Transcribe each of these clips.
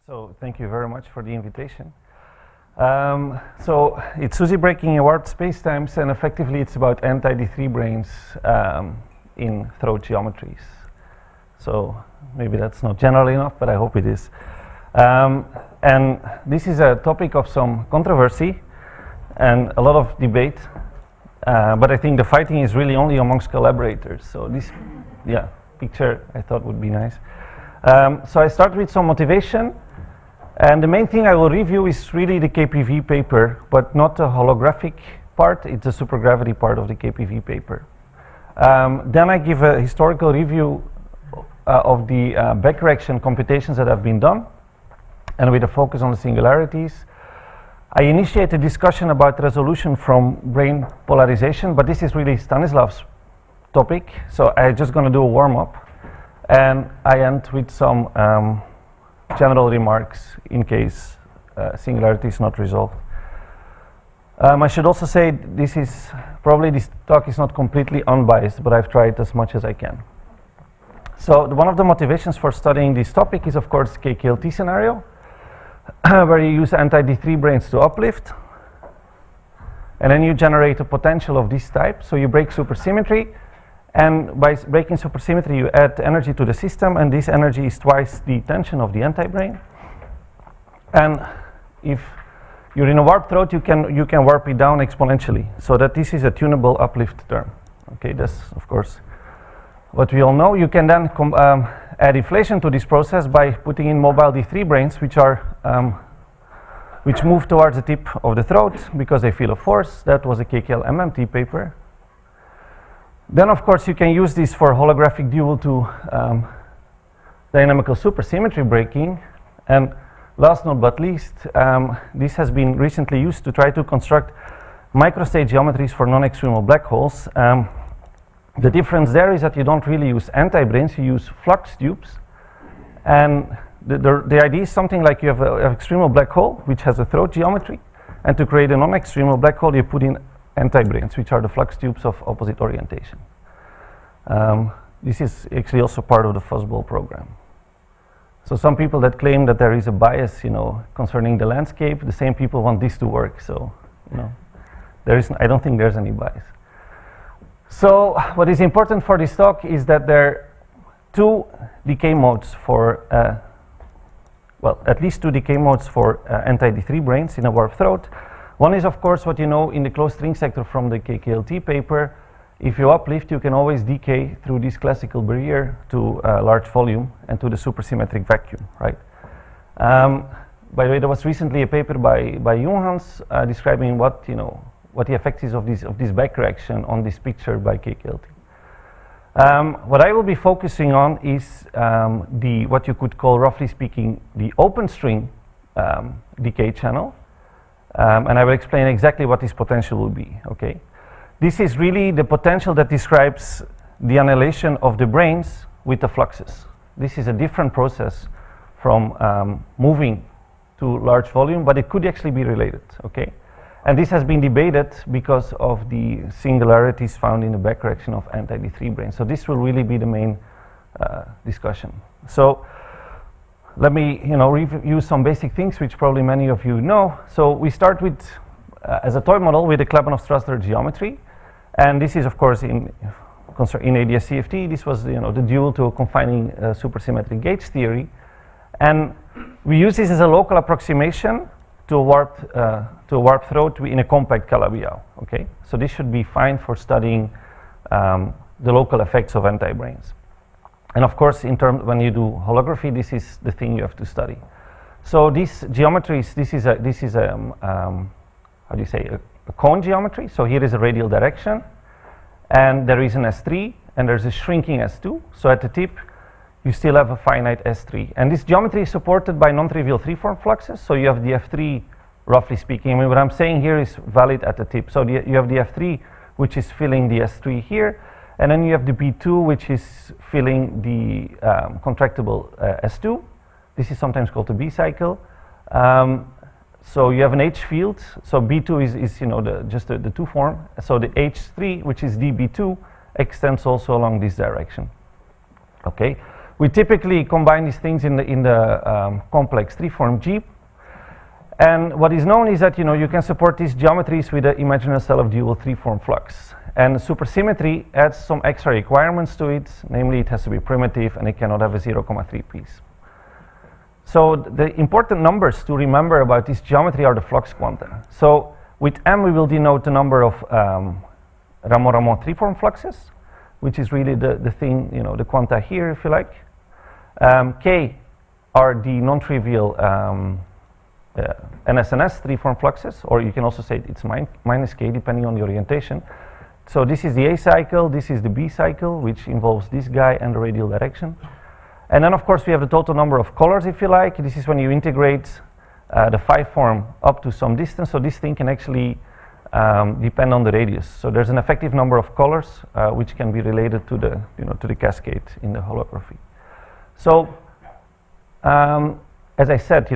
So thank you very much for the invitation. So it's SUSY breaking warped spacetimes, and effectively it's about anti-D3 branes in throat geometries. So maybe that's not general enough, but I hope it is. And this is a topic of some controversy and a lot of debate, but I think the fighting is really only amongst collaborators. So this, picture I thought would be nice. So I start with some motivation. And the main thing I will review is really the KPV paper, but not the holographic part, it's the supergravity part of the KPV paper. Then I give a historical review of the backcorrection computations that have been done, and with a focus on the singularities. I initiate a discussion about resolution from brane polarization, but this is really Stanislav's topic, so I'm just going to do a warm-up. And I end with some general remarks in case singularity is not resolved. I should also say this talk is not completely unbiased, but I've tried as much as I can. So one of the motivations for studying this topic is of course KKLT scenario, where you use anti-D3 branes to uplift, and then you generate a potential of this type. So you break supersymmetry, and by breaking supersymmetry, you add energy to the system, and this energy is twice the tension of the anti-brane. And if you're in a warp throat, you can warp it down exponentially, so that this is a tunable uplift term. Okay, that's of course what we all know. You can then add inflation to this process by putting in mobile D3 branes, which move towards the tip of the throat because they feel a force. That was a KKL MMT paper. Then, of course, you can use this for holographic dual to dynamical supersymmetry breaking. And last not but least, this has been recently used to try to construct microstate geometries for non-extremal black holes. The difference there is that you don't really use anti-branes, you use flux tubes. And the idea is something like you have an extremal black hole, which has a throat geometry. And to create a non-extremal black hole, you put in anti-branes, which are the flux tubes of opposite orientation. This is actually also part of the fuzzball program. So some people that claim that there is a bias, concerning the landscape, the same people want this to work. So, I don't think there's any bias. So what is important for this talk is that there are two decay modes for, at least two decay modes for anti-D3 branes in a warp throat. One is, of course, what you know in the closed string sector from the KKLT paper. If you uplift, you can always decay through this classical barrier to a large volume and to the supersymmetric vacuum, right? By the way, there was recently a paper by Junghans describing what the effect is of this backcorrection on this picture by KKLT. What I will be focusing on is what you could call, roughly speaking, the open string decay channel. And I will explain exactly what this potential will be, okay? This is really the potential that describes the annihilation of the branes with the fluxes. This is a different process from moving to large volume, but it could actually be related, okay? And this has been debated because of the singularities found in the backcorrection of anti-D3 branes. So this will really be the main discussion. So let me, review some basic things which probably many of you know. So we start with, as a toy model, with the Klebanov-Strassler geometry, and this is, of course, in ADS-CFT. This was, the dual to a confining supersymmetric gauge theory, and we use this as a local approximation to a warp throat in a compact Calabi-Yau. Okay, so this should be fine for studying the local effects of anti-branes. And of course, when you do holography, this is the thing you have to study. So these geometries, this is a cone geometry. So here is a radial direction, and there is an S3, and there's a shrinking S2. So at the tip, you still have a finite S3. And this geometry is supported by non-trivial three-form fluxes. So you have the F3, roughly speaking. I mean, what I'm saying here is valid at the tip. So you have the F3, which is filling the S3 here. And then you have the B2, which is filling the contractible S2. This is sometimes called the B cycle. So you have an H field. So B2 is just the 2 form. So the H3, which is dB2, extends also along this direction. Okay. we typically combine these things in the complex three-form G. And what is known is that you can support these geometries with an imaginary cell of dual three-form flux. And supersymmetry adds some extra requirements to it, namely it has to be primitive and it cannot have a 0,3 piece. So the important numbers to remember about this geometry are the flux quanta. So with M we will denote the number of Ramond-Ramond three-form fluxes, which is really the thing, the quanta here if you like. K are the non-trivial NS&S three-form fluxes, or you can also say it's minus K depending on the orientation. So this is the A cycle, this is the B cycle, which involves this guy and the radial direction. And then of course we have the total number of colors if you like. This is when you integrate the 5-form up to some distance, so this thing can actually depend on the radius. So there's an effective number of colors which can be related to the, to the cascade in the holography. So as I said,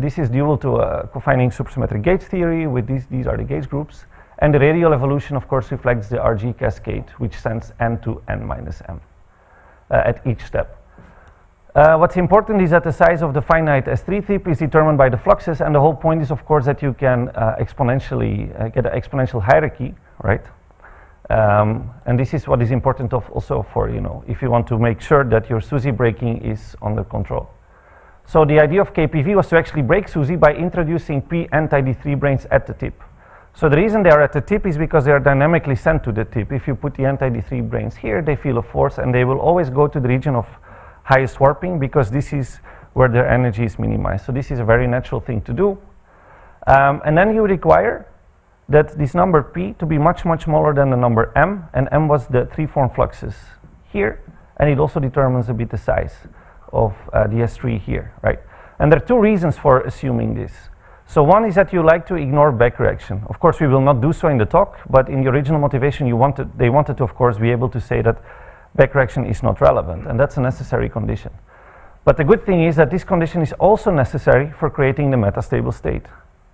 this is due to a confining supersymmetric gauge theory with these are the gauge groups. And the radial evolution, of course, reflects the RG cascade, which sends n to n minus m at each step. What's important is that the size of the finite S3 tip is determined by the fluxes, and the whole point is, of course, that you can exponentially get an exponential hierarchy, right? And this is what is important also for, if you want to make sure that your SUSY breaking is under control. So the idea of KPV was to actually break SUSY by introducing P anti-D3 branes at the tip. So the reason they are at the tip is because they are dynamically sent to the tip. If you put the anti-D3 branes here, they feel a force and they will always go to the region of highest warping because this is where their energy is minimized. So this is a very natural thing to do. And then you require that this number P to be much, much smaller than the number M, and M was the three-form fluxes here, and it also determines a bit the size of the S3 here, right? And there are two reasons for assuming this. So one is that you like to ignore back reaction. Of course, we will not do so in the talk, but in the original motivation, they wanted to, of course, be able to say that back reaction is not relevant, and that's a necessary condition. But the good thing is that this condition is also necessary for creating the metastable state.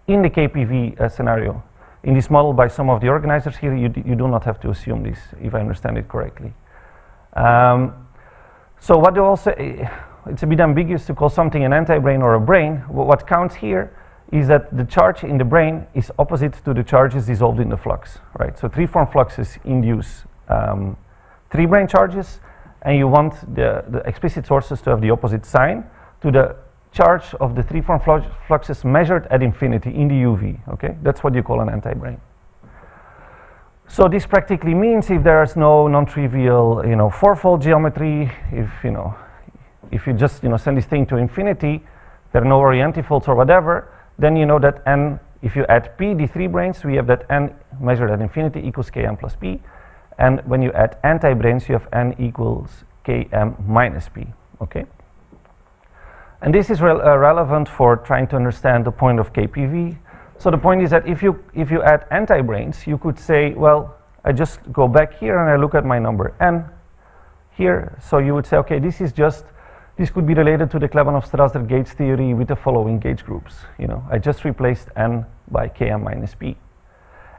In the KPV scenario, in this model by some of the organizers here, you do not have to assume this, if I understand it correctly. So what do also, it's a bit ambiguous to call something an anti-brane or a brane. What counts here is that the charge in the brane is opposite to the charges dissolved in the flux, right? So three-form fluxes induce three brane charges, and you want the explicit sources to have the opposite sign to the charge of the three-form fluxes measured at infinity in the UV, okay? That's what you call an anti-brane. So this practically means if there is no non-trivial, fourfold geometry, if you just, send this thing to infinity, there are no orientifolds or whatever, then you know that n, if you add p, d3 branes, we have that n measured at infinity equals km plus p. And when you add anti-branes, you have n equals km minus p, okay? And this is relevant for trying to understand the point of KPV. So the point is that if you add anti-branes, you could say, well, I just go back here and I look at my number n here. So you would say, okay, this could be related to the Klebanov-Strasser gauge theory with the following gauge groups. I just replaced n by km minus p.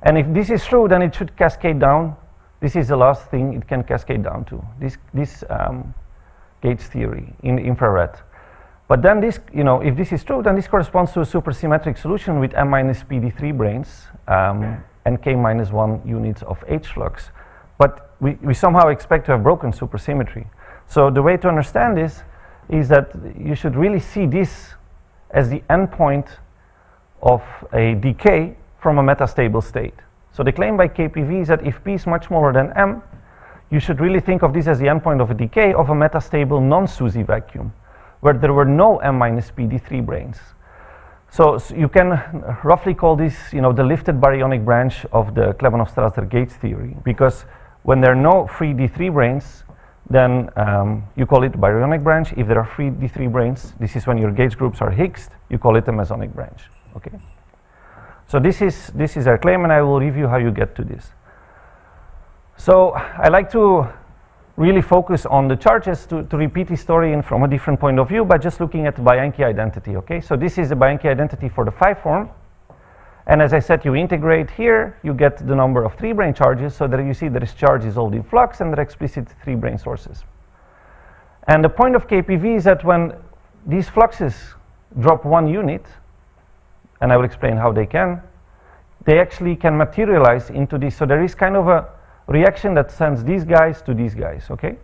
And if this is true, then it should cascade down. This is the last thing it can cascade down to, this gauge theory in the infrared. But then this, if this is true, then this corresponds to a supersymmetric solution with m minus p d3 branes and k minus 1 units of H flux. But we somehow expect to have broken supersymmetry. So the way to understand this is that you should really see this as the endpoint of a decay from a metastable state. So the claim by KPV is that if P is much smaller than M, you should really think of this as the endpoint of a decay of a metastable non-SUSY vacuum, where there were no M minus P d3 branes. So you can roughly call this, the lifted baryonic branch of the Klebanov-Strasser gauge theory, because when there are no free d3 branes, then you call it baryonic branch. If there are free d3 branes, this is when your gauge groups are Higgs, you call it a mesonic branch, okay? So this is our claim, and I will review how you get to this. So I like to really focus on the charges to repeat the story and from a different point of view by just looking at the Bianchi identity, okay? So this is the Bianchi identity for the 5-form. And as I said, you integrate here, you get the number of 3-brane charges, so that you see there is charge dissolved in flux and there are explicit 3-brane sources. And the point of KPV is that when these fluxes drop 1 unit, and I will explain how they actually can materialize into this. So there is kind of a reaction that sends these guys to these guys, okay?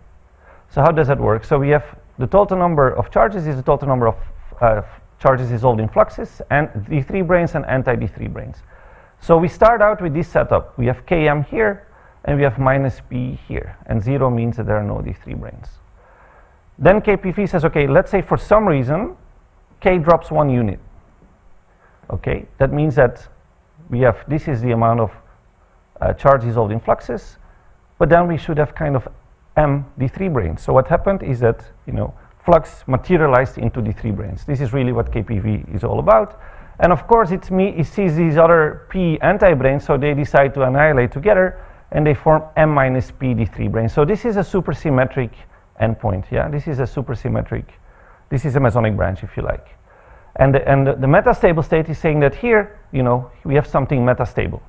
So how does that work? So we have the total number of charges is the total number of charges dissolved in fluxes, and D3 branes and anti-D3 branes. So we start out with this setup. We have Km here, and we have minus P here, and 0 means that there are no D3 branes. Then KPV says, okay, let's say for some reason, K drops 1 unit. Okay, that means that we have, this is the amount of charge dissolved in fluxes, but then we should have kind of M D3 branes. So what happened is that, you know, flux materialized into D3 branes. This is really what KPV is all about. And of course, it sees these other P anti-branes, so they decide to annihilate together, and they form M minus P D3 branes. So this is a supersymmetric endpoint, yeah? This is a supersymmetric, this is a mesonic branch, if you like. And the metastable state is saying that here, you know, we have something metastable.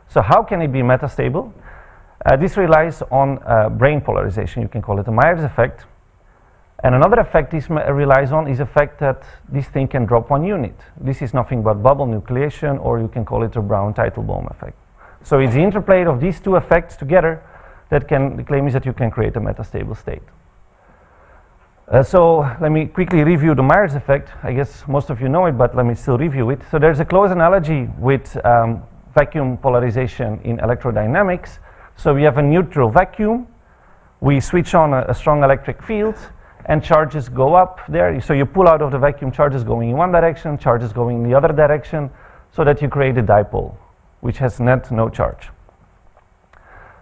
So how can it be metastable? This relies on brane polarization. You can call it a Myers effect. And another effect this relies on is the fact that this thing can drop 1 unit. This is nothing but bubble nucleation, or you can call it a Brown-Teitelbaum effect. So it's the interplay of these two effects together that the claim is that you can create a metastable state. So let me quickly review the Myers effect. I guess most of you know it, but let me still review it. So there's a close analogy with vacuum polarization in electrodynamics. So we have a neutral vacuum. We switch on a strong electric field, and charges go up there. So you pull out of the vacuum, charges going in one direction, charges going in the other direction, so that you create a dipole, which has net no charge.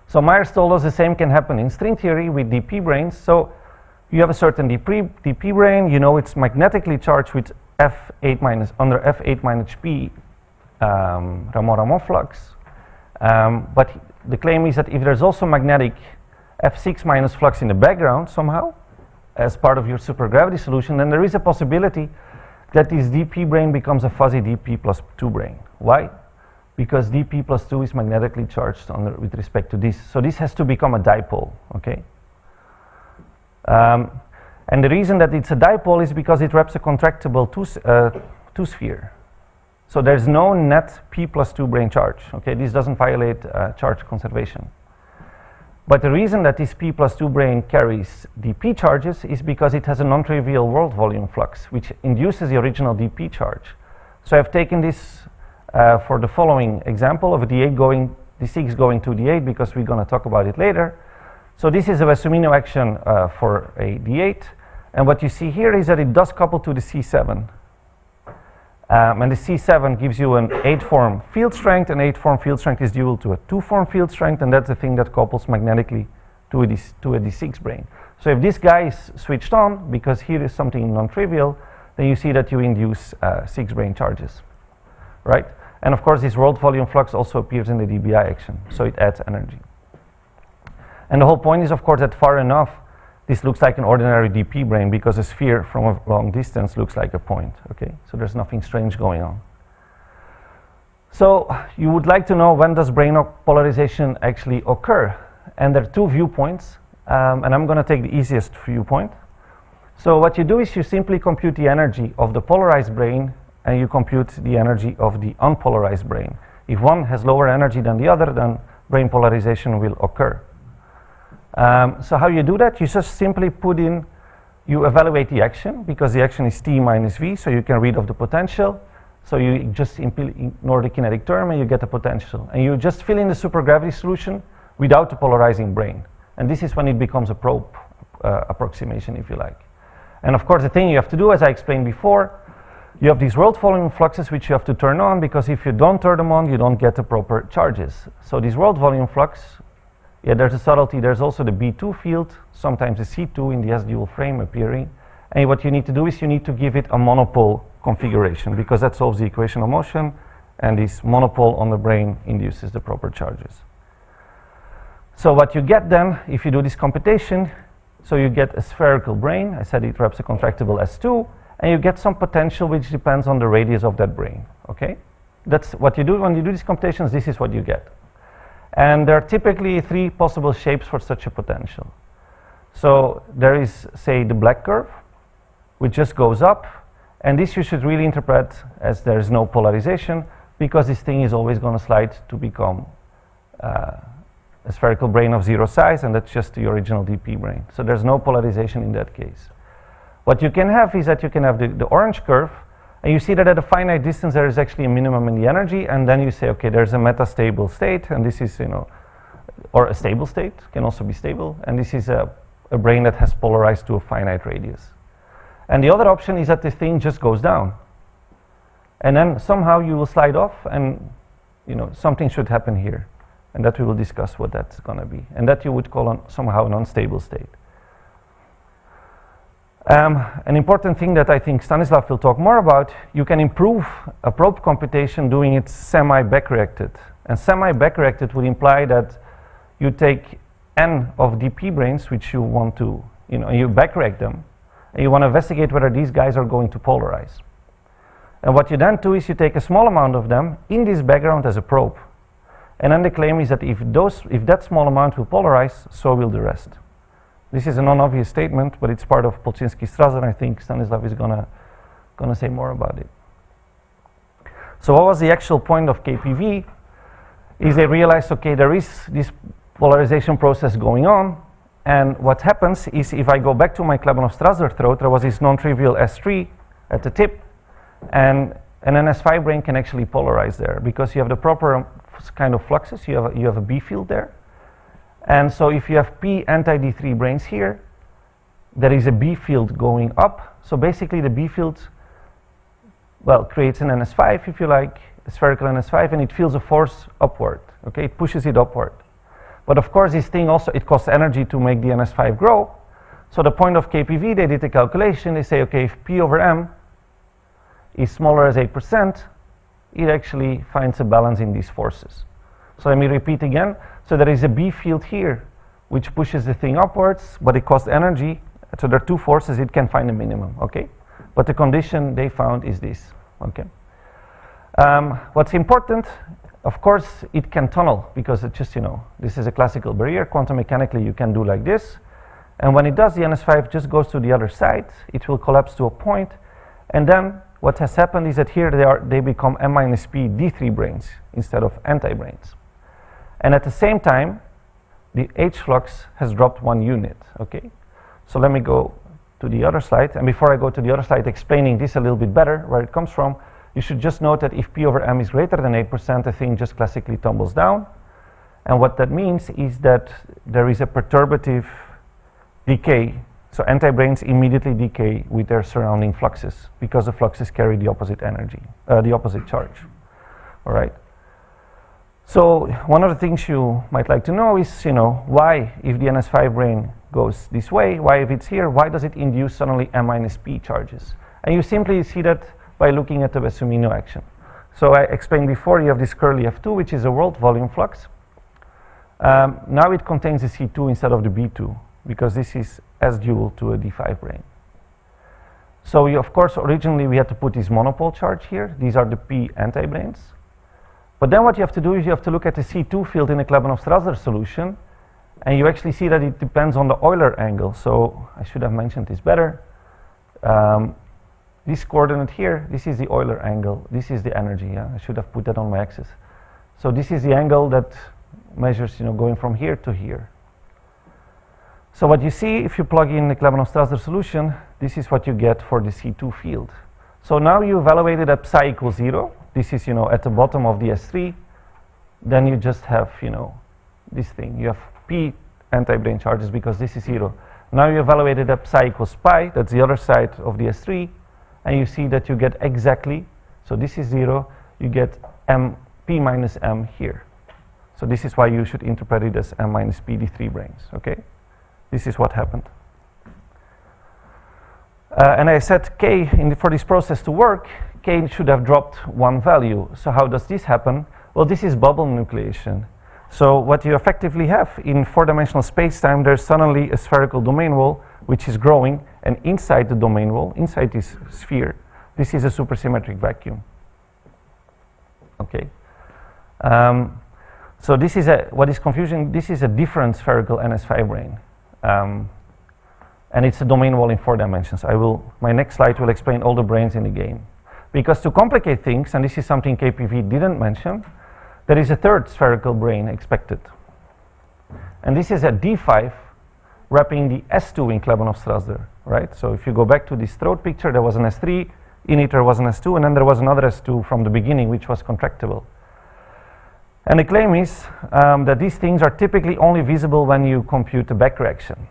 So Myers told us the same can happen in string theory with DP branes. So you have a certain DP brane, you know it's magnetically charged with F8 minus, under F8 minus P Raman-Raman flux. But the claim is that if there's also magnetic F6 minus flux in the background somehow, as part of your supergravity solution, then there is a possibility that this DP brane becomes a fuzzy DP plus 2 brane. Why? Because DP plus 2 is magnetically charged with respect to this. So this has to become a dipole, okay? And the reason that it's a dipole is because it wraps a contractible two-sphere. So there's no net P plus 2 brane charge, okay? This doesn't violate charge conservation. But the reason that this P plus 2 brane carries dP charges is because it has a non-trivial world volume flux, which induces the original dP charge. So I've taken this for the following example of a D8 going, D6 going to D8, because we're going to talk about it later. So this is a Wessumino action for a D8. And what you see here is that it does couple to the C7. And the C7 gives you an 8-form field strength, and 8-form field strength is dual to a 2-form field strength, and that's the thing that couples magnetically to a D6 brane. So if this guy is switched on, because here is something non-trivial, then you see that you induce 6 brane charges, right? And of course, this world volume flux also appears in the dBi action, so it adds energy. And the whole point is, of course, that far enough, this looks like an ordinary dP brane, because a sphere from a long distance looks like a point, okay? So there's nothing strange going on. So you would like to know, when does brane polarization actually occur? And there are 2 viewpoints, and I'm going to take the easiest viewpoint. So what you do is you simply compute the energy of the polarized brane, and you compute the energy of the unpolarized brane. If one has lower energy than the other, then brane polarization will occur. So how you do that? You just simply put in, you evaluate the action, because the action is T minus V, so you can read off the potential. So you just ignore the kinetic term and you get the potential. And you just fill in the supergravity solution without the polarizing brane. And this is when it becomes a probe approximation, if you like. And of course, the thing you have to do, as I explained before, you have these world volume fluxes which you have to turn on, because if you don't turn them on, you don't get the proper charges. So this world volume flux, yeah, there's a subtlety. There's also the B2 field, sometimes a C2 in the S-dual frame appearing. And what you need to do is you need to give it a monopole configuration, because that solves the equation of motion, and this monopole on the brane induces the proper charges. So what you get then, if you do this computation, so you get a spherical brane. I said it wraps a contractible S2, and you get some potential which depends on the radius of that brane, okay? That's what you do when you do these computations. This is what you get. And there are typically 3 possible shapes for such a potential. So there is, say, the black curve, which just goes up, and this you should really interpret as there is no polarization, because this thing is always going to slide to become a spherical brane of 0 size, and that's just the original DP brane. So there's no polarization in that case. What you can have is that you can have the orange curve, and you see that at a finite distance there is actually a minimum in the energy, and then you say, okay, there's a metastable state, and this is, or a stable state, can also be stable, and this is a brane that has polarized to a finite radius. And the other option is that the thing just goes down. And then somehow you will slide off, and something should happen here. And that we will discuss what that's going to be. And that you would call somehow an unstable state. An important thing that I think Stanislav will talk more about, you can improve a probe computation doing it semi-backreacted. And semi-backreacted would imply that you take n of DP branes, which you want to, you backreact them, and you want to investigate whether these guys are going to polarize. And what you then do is you take a small amount of them in this background as a probe. And then the claim is that if that small amount will polarize, so will the rest. This is a non-obvious statement, but it's part of Polchinski-Strasser, and I think Stanislav is gonna say more about it. So what was the actual point of KPV? Is they realized, okay, there is this polarization process going on, and what happens is if I go back to my Klebanov-Strasser throat, there was this non-trivial S3 at the tip, and an S5 brane can actually polarize there because you have the proper kind of fluxes. You have a B field there, and so if you have P anti-D3 branes here, there is a B field going up. So basically the B field, well, creates an NS5, if you like, a spherical NS5, and it feels a force upward. Okay, it pushes it upward. But of course, this thing also, it costs energy to make the NS5 grow. So the point of KPV, they did a calculation. They say, okay, if P over M is smaller as 8%, it actually finds a balance in these forces. So let me repeat again. So there is a B field here, which pushes the thing upwards, but it costs energy. So there are two forces, it can find a minimum, okay? But the condition they found is this, okay? What's important, of course, it can tunnel, because it just, this is a classical barrier. Quantum mechanically, you can do like this. And when it does, the NS5 just goes to the other side. It will collapse to a point. And then what has happened is that here they become M minus P D3 branes instead of anti-branes. And at the same time, the H flux has dropped 1 unit, okay? So let me go to the other slide. And before I go to the other slide explaining this a little bit better, where it comes from, you should just note that if P over M is greater than 8%, the thing just classically tumbles down. And what that means is that there is a perturbative decay. So anti-branes immediately decay with their surrounding fluxes because the fluxes carry the opposite energy, the opposite charge. All right. So one of the things you might like to know is, why, if the NS5 brane goes this way, why if it's here, why does it induce suddenly M minus P charges? And you simply see that by looking at the Wessumino action. So I explained before, you have this curly F2, which is a world volume flux. Now it contains the C2 instead of the B2, because this is S-dual to a D5 brane. So of course, originally we had to put this monopole charge here. These are the P anti-branes. But then what you have to do is you have to look at the C2 field in a Klebanov-Strasser solution, and you actually see that it depends on the Euler angle. So I should have mentioned this better. This coordinate here, this is the Euler angle. This is the energy. Yeah? I should have put that on my axis. So this is the angle that measures, going from here to here. So what you see, if you plug in the Klebanov-Strasser solution, this is what you get for the C2 field. So now you evaluated at psi equals 0. This is, at the bottom of the S3. Then you just have, this thing. You have P anti-brane charges because this is 0. Now you evaluated at psi equals pi. That's the other side of the S3. And you see that you get exactly, so this is 0. You get P minus M here. So this is why you should interpret it as M minus P D3 branes, okay? This is what happened. And I said K, for this process to work, K should have dropped 1 value. So how does this happen? Well, this is bubble nucleation. So what you effectively have in 4-dimensional space-time, there's suddenly a spherical domain wall which is growing, and inside the domain wall, inside this sphere, this is a supersymmetric vacuum. Okay. So this is what is confusing. This is a different spherical NS5 brane. and it's a domain wall in 4 dimensions. My next slide will explain all the branes in the game. Because to complicate things, and this is something KPV didn't mention, there is a third spherical brane expected. And this is a D5 wrapping the S2 in Klebanov-Strasser, right? So if you go back to this throat picture, there was an S3, in it there was an S2, and then there was another S2 from the beginning, which was contractible. And the claim is that these things are typically only visible when you compute the back reaction.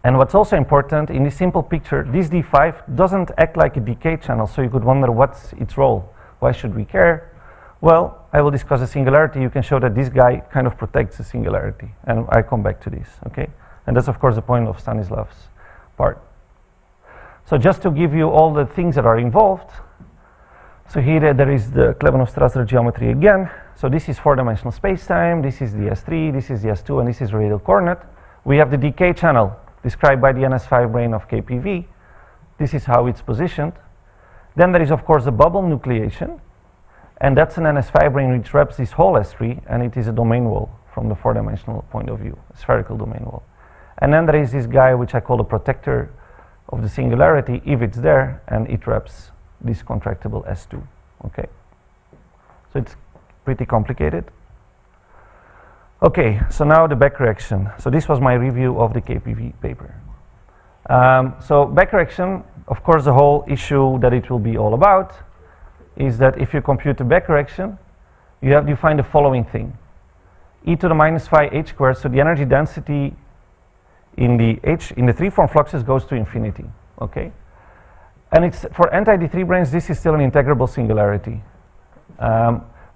And what's also important, in this simple picture, this D5 doesn't act like a decay channel, so you could wonder what's its role. Why should we care? Well, I will discuss the singularity. You can show that this guy kind of protects the singularity, and I come back to this, okay? And that's, of course, the point of Stanislav's part. So just to give you all the things that are involved, so here there is the Klebanov-Strasser geometry again. So this is 4-dimensional spacetime, this is the S3, this is the S2, and this is radial coordinate. We have the decay channel described by the NS5 brane of KPV. This is how it's positioned. Then there is, of course, a bubble nucleation, and that's an NS5 brane which wraps this whole S3, and it is a domain wall from the 4-dimensional point of view, a spherical domain wall. And then there is this guy which I call the protector of the singularity, if it's there, and it wraps this contractible S2, okay? So it's pretty complicated. Okay, so now the back reaction. So this was my review of the KPV paper. So back reaction, of course, the whole issue that it will be all about is that if you compute the back reaction, you find the following thing. E to the minus phi h squared, so the energy density in the three-form fluxes goes to infinity, okay? And it's, for anti-D3 branes, this is still an integrable singularity.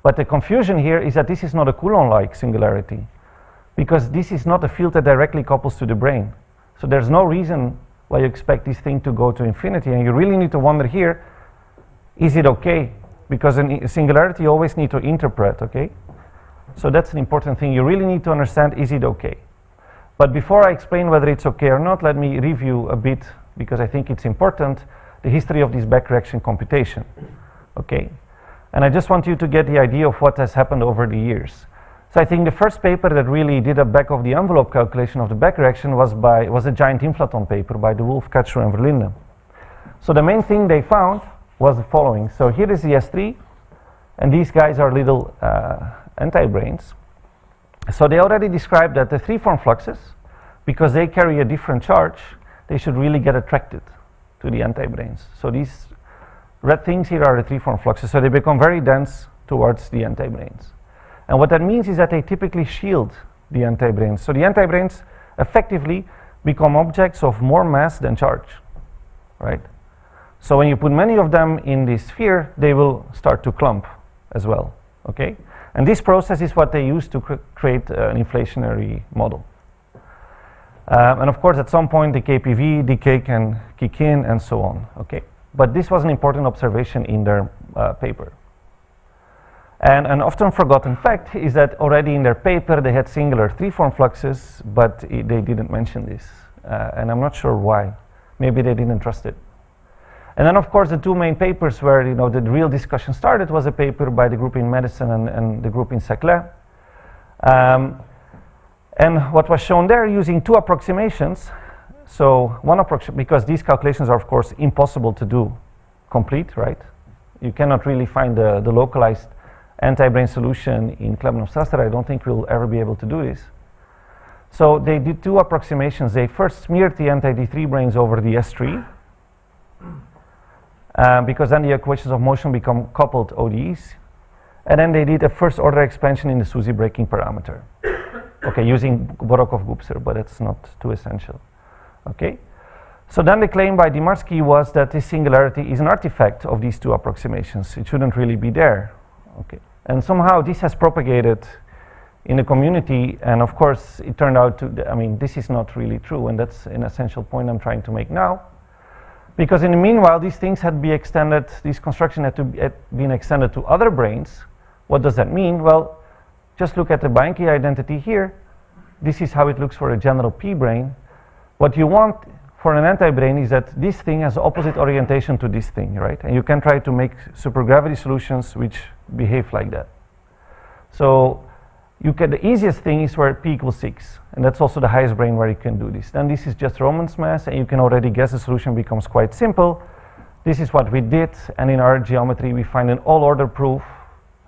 But the confusion here is that this is not a Coulomb-like singularity, because this is not a field that directly couples to the brane. So there's no reason why you expect this thing to go to infinity, and you really need to wonder here, is it okay? Because in a singularity you always need to interpret, okay? So that's an important thing. You really need to understand, is it okay? But before I explain whether it's okay or not, let me review a bit, because I think it's important, the history of this back reaction computation, okay? And I just want you to get the idea of what has happened over the years. So I think the first paper that really did a back of the envelope calculation of the back reaction was a giant inflaton paper by de Wolf, Katschur, and Verlinde. So the main thing they found was the following. So here is the S3, and these guys are little anti-branes. So they already described that the three-form fluxes, because they carry a different charge, they should really get attracted to the anti-branes. So these red things here are the three-form fluxes, so they become very dense towards the anti-branes. And what that means is that they typically shield the anti-branes. So the anti-branes effectively become objects of more mass than charge, right? So when you put many of them in this sphere, they will start to clump as well, okay? And this process is what they use to create an inflationary model. And of course, at some point, the KPV decay can kick in and so on, okay? But this was an important observation in their paper. And an often forgotten fact is that already in their paper, they had singular three-form fluxes, but they didn't mention this. And I'm not sure why. Maybe they didn't trust it. And then, of course, the two main papers where the real discussion started was a paper by the group in medicine and the group in Saclay. And what was shown there using two approximations. So one approximation, because these calculations are, of course, impossible to do complete, right? You cannot really find the localized anti-brane solution in Klebanov-Strasser. I don't think we'll ever be able to do this. So they did two approximations. They first smeared the anti-D3 branes over the S3, because then the equations of motion become coupled ODEs. And then they did a first order expansion in the SUSY breaking parameter. Okay, using Borokov-Gubser, but it's not too essential. Okay, so then the claim by Dimarsky was that this singularity is an artifact of these two approximations. It shouldn't really be there. Okay, and somehow this has propagated in the community, and of course it turned out to, I mean, this is not really true, and that's an essential point I'm trying to make now. Because in the meanwhile, these things had been extended, this construction had been extended to other branes. What does that mean? Well, just look at the Bianchi identity here. This is how it looks for a general P brane. What you want for an anti-brane is that this thing has opposite orientation to this thing, right? And you can try to make supergravity solutions which behave like that. So the easiest thing is where p equals 6, and that's also the highest brane where you can do this. Then this is just Roman's mass, and you can already guess the solution becomes quite simple. This is what we did, and in our geometry we find an all-order proof.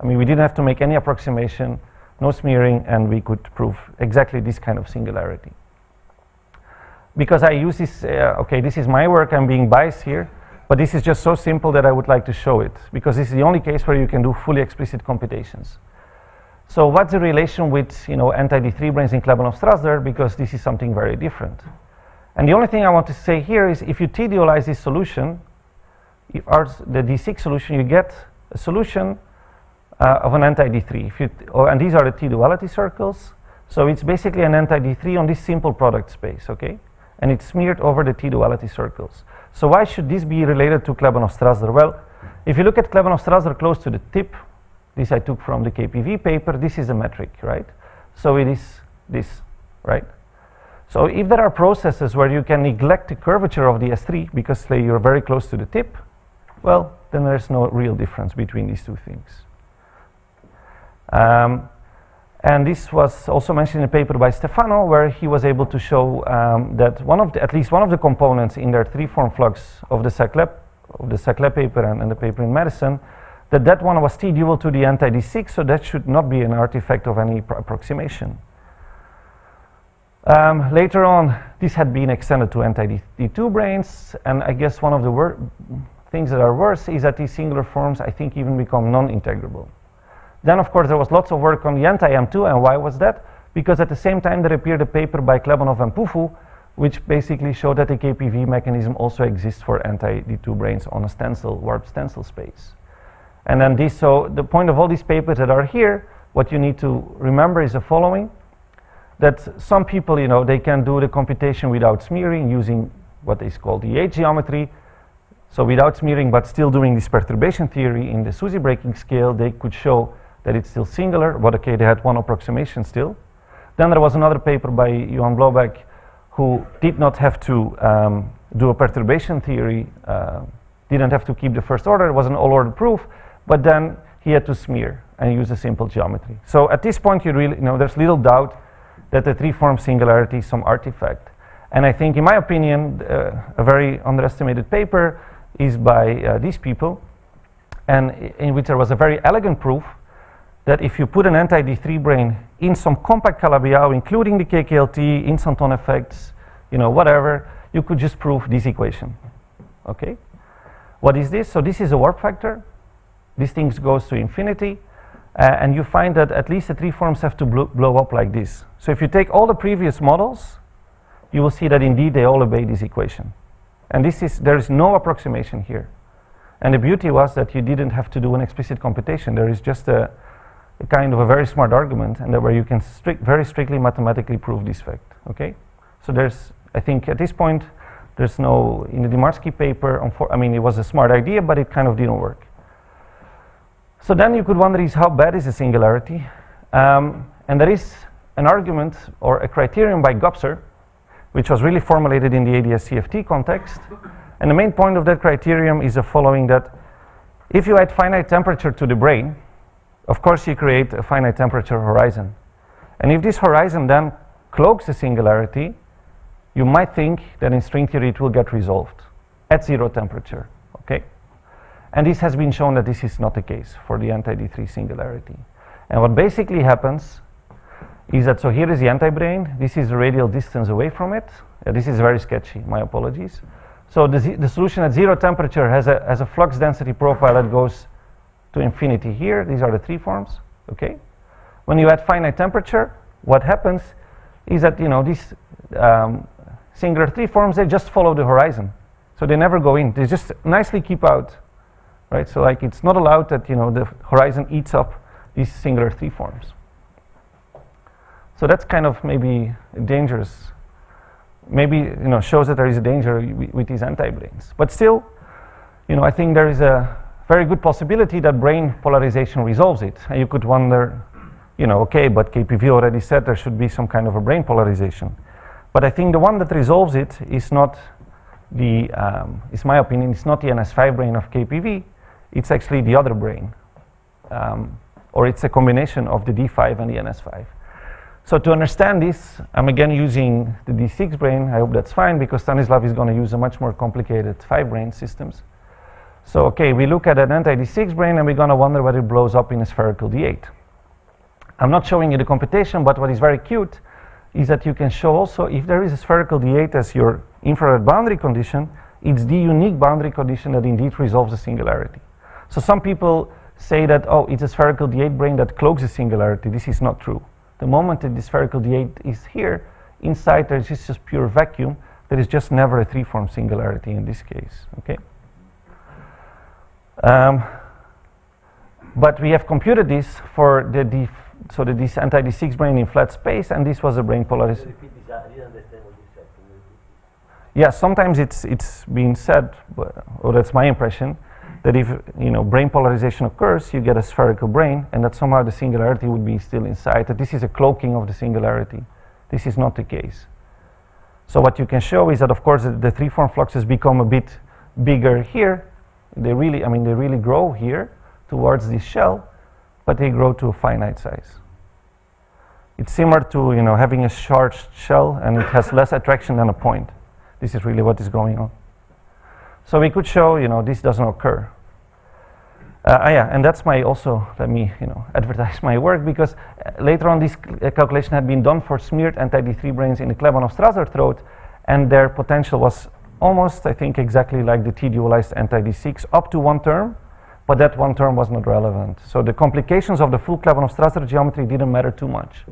I mean, we didn't have to make any approximation, no smearing, and we could prove exactly this kind of singularity. Because I use this, okay, this is my work, I'm being biased here, but this is just so simple that I would like to show it, because this is the only case where you can do fully explicit computations. So what's the relation with, you know, anti-D3 branes in Klebanov-Strasser, because this is something very different. And the only thing I want to say here is if you t-dualize this solution, if the D6 solution, you get a solution of an anti-D3. And these are the t-duality circles. So it's basically an anti-D3 on this simple product space, okay? And it's smeared over the t-duality circles. So why should this be related to Klebanov-Strasser? Well, if you look at Klebanov-Strasser close to the tip, this I took from the KPV paper, this is a metric, right? So it is this, right? So if there are processes where you can neglect the curvature of the S3 because say you're very close to the tip, well, then there's no real difference between these two things. And this was also mentioned in a paper by Stefano, where he was able to show that at least one of the components in their three-form flux of the Saclay paper and the paper in Madison, that one was T-dual to the anti-D6, so that should not be an artifact of any approximation. Later on, this had been extended to anti-D2 branes, and I guess one of the things that are worse is that these singular forms, I think, even become non-integrable. Then, of course, there was lots of work on the anti-M2, and why was that? Because at the same time there appeared a paper by Klebanov and Pufu, which basically showed that the KPV mechanism also exists for anti-D2 branes on a stencil, warp stencil space. And then so the point of all these papers that are here, what you need to remember is the following, that some people, you know, they can do the computation without smearing using what is called the H geometry. So without smearing, but still doing this perturbation theory in the SUSY breaking scale, they could show that it's still singular, but okay, they had one approximation still. Then there was another paper by Johan Blobeck who did not have to do a perturbation theory, didn't have to keep the first order, it was an all-order proof, but then he had to smear and use a simple geometry. So at this point, you really, you know, there's little doubt that the three-form singularity is some artifact. And I think, in my opinion, a very underestimated paper is by these people, and in which there was a very elegant proof that if you put an anti-D3 brane in some compact Calabi-Yau, including the KKLT, instanton effects, you know, whatever, you could just prove this equation. Okay? What is this? So this is a warp factor. This thing goes to infinity. And you find that at least the three forms have to blow up like this. So if you take all the previous models, you will see that indeed they all obey this equation. And there is no approximation here. And the beauty was that you didn't have to do an explicit computation. There is just a kind of a very smart argument, and where you can very strictly mathematically prove this fact. Okay, so I think at this point there's no, in the Demarsky paper, I mean, it was a smart idea, but it kind of didn't work. So then you could wonder is how bad is the singularity, and there is an argument or a criterion by Gopser, which was really formulated in the ADS-CFT context, and the main point of that criterion is the following: that if you add finite temperature to the brane, of course you create a finite temperature horizon. And if this horizon then cloaks the singularity, you might think that in string theory it will get resolved at 0 temperature, okay? And this has been shown that this is not the case for the anti-D3 singularity. And what basically happens is that, so here is the anti-brane, this is the radial distance away from it. This is very sketchy, my apologies. So the solution at 0 temperature has a flux density profile that goes to infinity here. These are the three forms, okay? When you add finite temperature, what happens is that, you know, these singular three forms, they just follow the horizon. So they never go in, they just nicely keep out, right? So like it's not allowed that, you know, the horizon eats up these singular three forms. So that's kind of maybe dangerous, maybe, you know, shows that there is a danger with these anti-branes. But still, you know, I think there is a very good possibility that brane polarization resolves it. And you could wonder, you know, okay, but KPV already said there should be some kind of a brane polarization. But I think the one that resolves it is not the, is my opinion, it's not the NS5 brane of KPV, it's actually the other brane. or it's a combination of the D5 and the NS5. So to understand this, I'm again using the D6 brane. I hope that's fine, because Stanislav is going to use a much more complicated 5-brane systems. So okay, we look at an anti-D6 brane and we're going to wonder whether it blows up in a spherical D8. I'm not showing you the computation, but what is very cute is that you can show also if there is a spherical D8 as your infrared boundary condition, it's the unique boundary condition that indeed resolves the singularity. So some people say that, oh, it's a spherical D8 brane that cloaks the singularity. This is not true. The moment that the spherical D8 is here, inside there is just pure vacuum. There is just never a 3-form singularity in this case, okay? But we have computed this for the this anti-D6 brane in flat space, and this was a brane polarization. Yeah, sometimes it's being said, or that's my impression, that if brane polarization occurs, you get a spherical brane, and that somehow the singularity would be still inside. That this is a cloaking of the singularity. This is not the case. So what you can show is that, of course, the 3-form fluxes become a bit bigger here. They really grow here towards this shell, but they grow to a finite size. It's similar to having a charged shell, and it has less attraction than a point. This is really what is going on. So we could show this doesn't occur. Yeah, and that's my also, let me advertise my work, because later on this calculation had been done for smeared anti-D3 branes in the Klebanov-Strasser throat, and their potential was almost, I think, exactly like the T-dualized anti-D6 up to one term, but that one term was not relevant. So the complications of the full Klebanov-Strasser geometry didn't matter too much.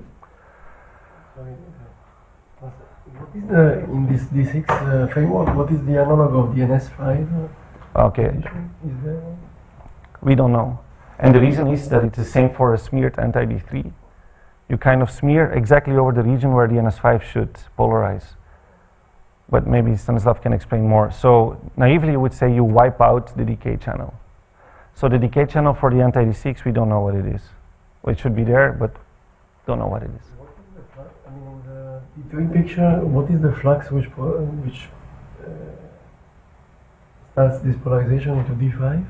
What is in this D6 framework, what is the analog of the NS5? Okay. Is there one? We don't know. And the reason is that it's the same for a smeared anti-D3. You kind of smear exactly over the region where the NS5 should polarize. But maybe Stanislav can explain more. So naively, you would say you wipe out the decay channel. So the decay channel for the anti-D6, we don't know what it is. Well, it should be there, but don't know what it is. What is the flux? I mean, in the D3 picture, what is the flux which starts this polarization into D5?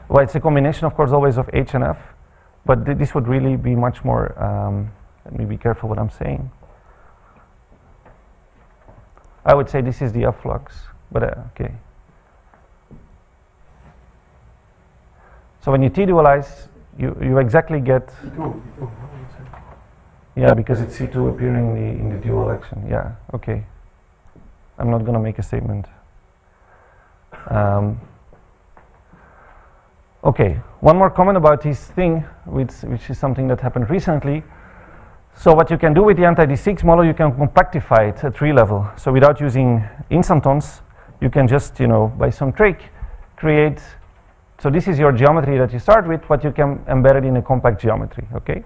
Well, it's a combination, of course, always of H and F, but this would really be much more, let me be careful what I'm saying. I would say this is the F flux, but okay. So when you T-dualize, you exactly get... C2. Yeah, because it's C2 appearing in the dual action. Yeah, okay. I'm not going to make a statement. Okay, one more comment about this thing, which is something that happened recently. So what you can do with the anti-D6 model, you can compactify it at 3 level. So without using instantons, you can just, by some trick, create. So this is your geometry that you start with, but you can embed it in a compact geometry, okay?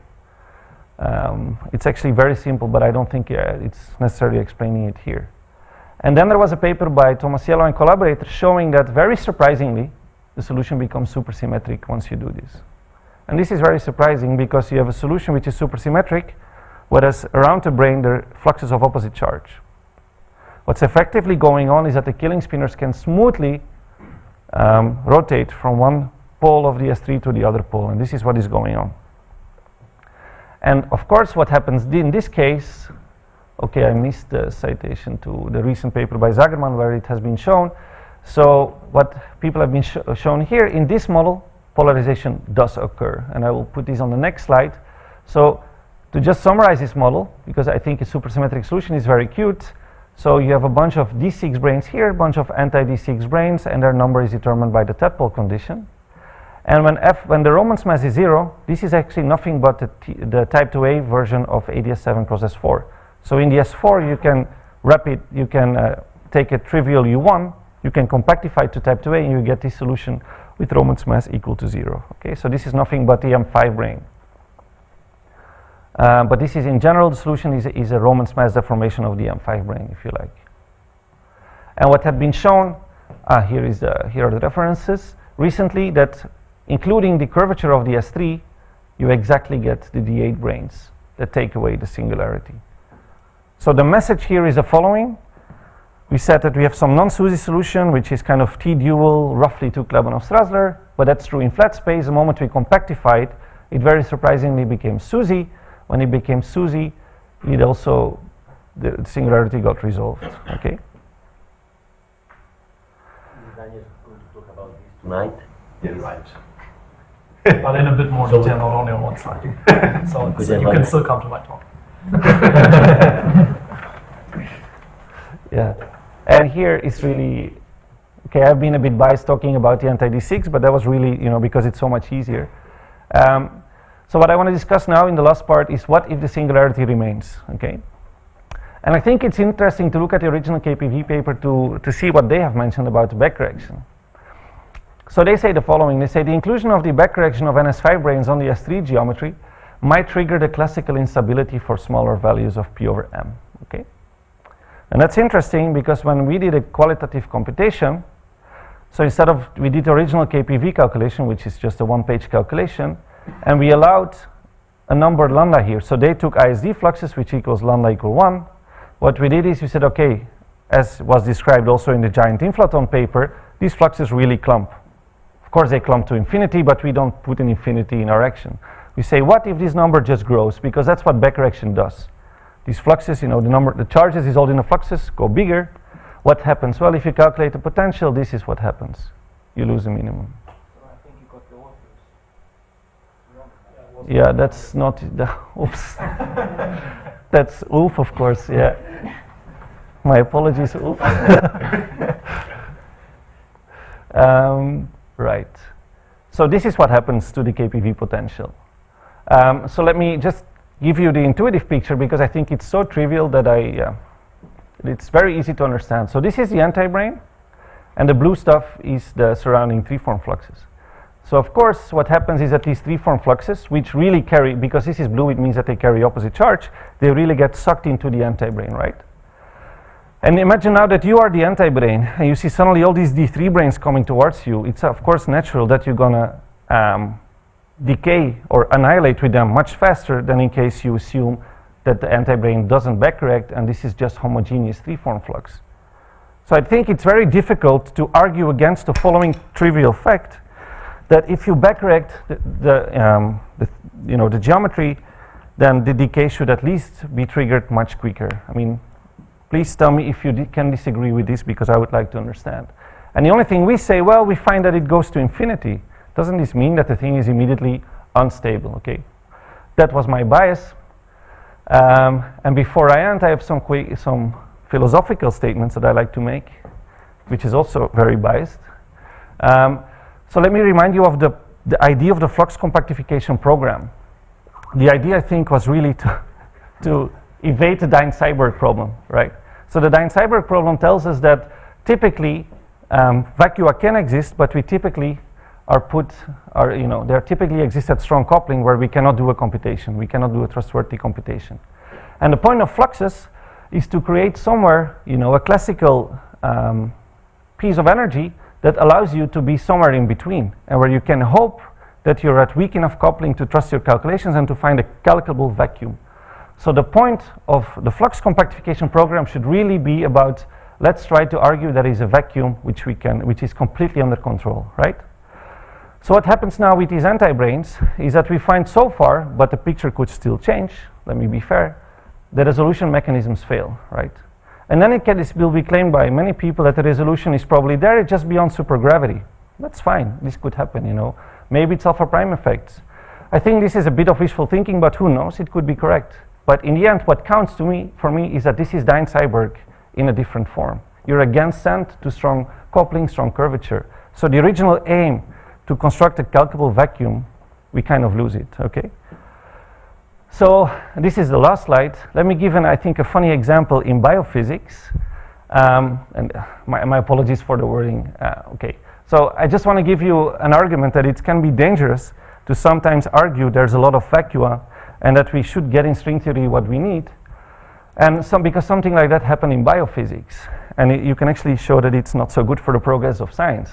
It's actually very simple, but I don't think it's necessarily explaining it here. And then there was a paper by Tomasiello and collaborators showing that, very surprisingly, the solution becomes supersymmetric once you do this. And this is very surprising because you have a solution which is supersymmetric, whereas around the brane there are fluxes of opposite charge. What's effectively going on is that the killing spinners can smoothly rotate from one pole of the S3 to the other pole, and this is what is going on. And of course what happens in this case, okay, I missed the citation to the recent paper by Zagerman where it has been shown. So what people have been shown here, in this model, polarization does occur. And I will put this on the next slide. So to just summarize this model, because I think a supersymmetric solution is very cute. So you have a bunch of D6 branes here, a bunch of anti-D6 branes, and their number is determined by the tadpole condition. And when the Romans mass is 0, this is actually nothing but the type 2A version of ADS7 cross S4. So in the S4, you can take a trivial U1, you can compactify to type 2A, and you get this solution with Romans mass equal to 0. Okay, so this is nothing but the M5 brane. But this is, in general, the solution is a Romans mass deformation of the M5 brane, if you like. And what had been shown, here are the references, recently, that including the curvature of the S3, you exactly get the D8 branes that take away the singularity. So the message here is the following. We said that we have some non-SUSY solution, which is kind of T-dual, roughly to Klebanov-Strasser, but that's true in flat space. The moment we compactify it, it very surprisingly became SUSY. When it became SUSY, it also, the singularity got resolved, okay? Daniel is going to talk about this tonight. Yes. Right. But in a bit more detail, not only on one slide. So you can still come to my talk. Yeah, and here is really, okay, I've been a bit biased talking about the anti-D6, but that was really, because it's so much easier. So what I want to discuss now in the last part is what if the singularity remains, okay? And I think it's interesting to look at the original KPV paper to see what they have mentioned about the backcorrection. So they say the following, they say the inclusion of the backcorrection of NS5 branes on the S3 geometry might trigger the classical instability for smaller values of P over M, okay? And that's interesting because when we did a qualitative computation, so instead of, we did the original KPV calculation, which is just a one-page calculation, and we allowed a number lambda here. So they took ISD fluxes, which equals lambda equal 1. What we did is we said, okay, as was described also in the giant inflaton paper, these fluxes really clump. Of course, they clump to infinity, but we don't put an infinity in our action. We say, what if this number just grows? Because that's what backcorrection does. These fluxes, the charges dissolved in the fluxes go bigger. What happens? Well, if you calculate the potential, this is what happens. You lose the minimum. So I think you got the authors. Yeah, that's not the, oops. That's Ulf, of course, yeah. My apologies, Ulf. Right. So this is what happens to the KPV potential. So let me just give you the intuitive picture because I think it's so trivial that it's very easy to understand. So this is the anti-brane, and the blue stuff is the surrounding three-form fluxes. So of course, what happens is that these three-form fluxes, which really carry, because this is blue, it means that they carry opposite charge, they really get sucked into the anti-brane, right? And imagine now that you are the anti-brane, and you see suddenly all these D3 branes coming towards you. It's of course natural that you're gonna decay or annihilate with them much faster than in case you assume that the anti-brane doesn't backcorrect and this is just homogeneous three-form flux. So I think it's very difficult to argue against the following trivial fact that if you backcorrect the geometry, then the decay should at least be triggered much quicker. I mean, please tell me if you can disagree with this because I would like to understand. And the only thing we say, well, we find that it goes to infinity. Doesn't this mean that the thing is immediately unstable, okay? That was my bias. And before I end, I have some philosophical statements that I like to make, which is also very biased. So let me remind you of the idea of the flux compactification program. The idea, I think, was really to evade the Dine-Seiberg problem, right? So the Dine-Seiberg problem tells us that typically vacua can exist, but we typically there typically exist at strong coupling where we cannot do a computation. We cannot do a trustworthy computation. And the point of fluxes is to create somewhere, a classical piece of energy that allows you to be somewhere in between and where you can hope that you're at weak enough coupling to trust your calculations and to find a calculable vacuum. So the point of the flux compactification program should really be about, let's try to argue there is a vacuum which is completely under control, right? So what happens now with these anti-branes is that we find so far, but the picture could still change, let me be fair, the resolution mechanisms fail, right? And then it will be claimed by many people that the resolution is probably there, it's just beyond supergravity. That's fine, this could happen, Maybe it's alpha prime effects. I think this is a bit of wishful thinking, but who knows, it could be correct. But in the end, what counts for me is that this is Dine-Seiberg in a different form. You're again sent to strong coupling, strong curvature. So the original aim to construct a calculable vacuum, we kind of lose it, okay? So this is the last slide. Let me give I think, a funny example in biophysics. And my apologies for the wording, okay. So I just want to give you an argument that it can be dangerous to sometimes argue there's a lot of vacua and that we should get in string theory what we need. And because something like that happened in biophysics. And you can actually show that it's not so good for the progress of science.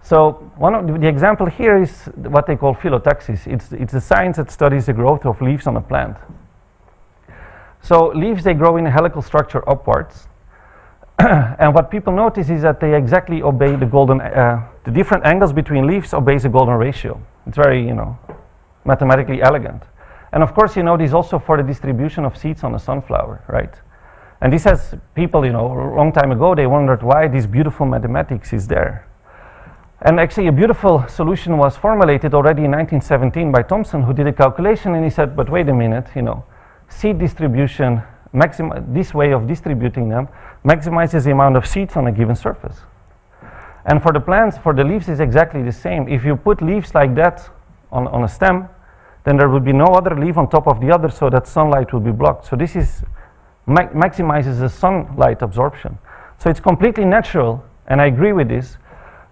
So one of the example here is what they call phyllotaxis. It's the science that studies the growth of leaves on a plant. So leaves, they grow in a helical structure upwards. And what people notice is that they exactly obey the golden, the different angles between leaves obeys a golden ratio. It's very, mathematically elegant. And of course, this is also for the distribution of seeds on a sunflower, right? And this has people, a long time ago, they wondered why this beautiful mathematics is there. And actually, a beautiful solution was formulated already in 1917 by Thomson, who did a calculation, and he said, but wait a minute, seed distribution, this way of distributing them maximizes the amount of seeds on a given surface. And for the plants, for the leaves, is exactly the same. If you put leaves like that on a stem, then there would be no other leaf on top of the other, so that sunlight will be blocked. So this is maximizes the sunlight absorption. So it's completely natural, and I agree with this,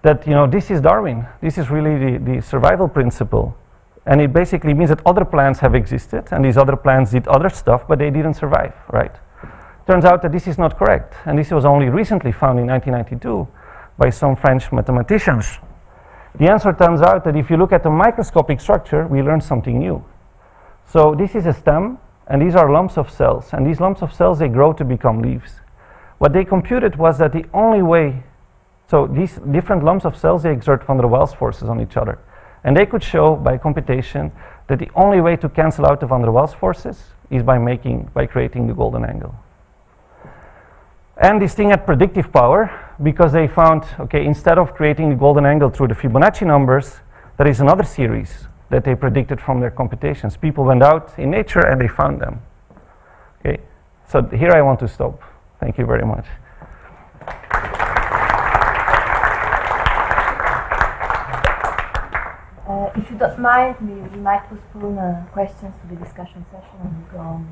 that this is Darwin. This is really the survival principle. And it basically means that other plants have existed, and these other plants did other stuff, but they didn't survive, right? Turns out that this is not correct, and this was only recently found in 1992 by some French mathematicians. The answer turns out that if you look at the microscopic structure, we learn something new. So this is a stem, and these are lumps of cells, and these lumps of cells, they grow to become leaves. What they computed was that the only way, so these different lumps of cells, they exert van der Waals forces on each other. And they could show by computation that the only way to cancel out the van der Waals forces is by creating the golden angle. And this thing had predictive power because they found, okay, instead of creating the golden angle through the Fibonacci numbers, there is another series that they predicted from their computations. People went out in nature and they found them. Okay, so here I want to stop. Thank you very much. If you don't mind, we might postpone questions to the discussion session and go on.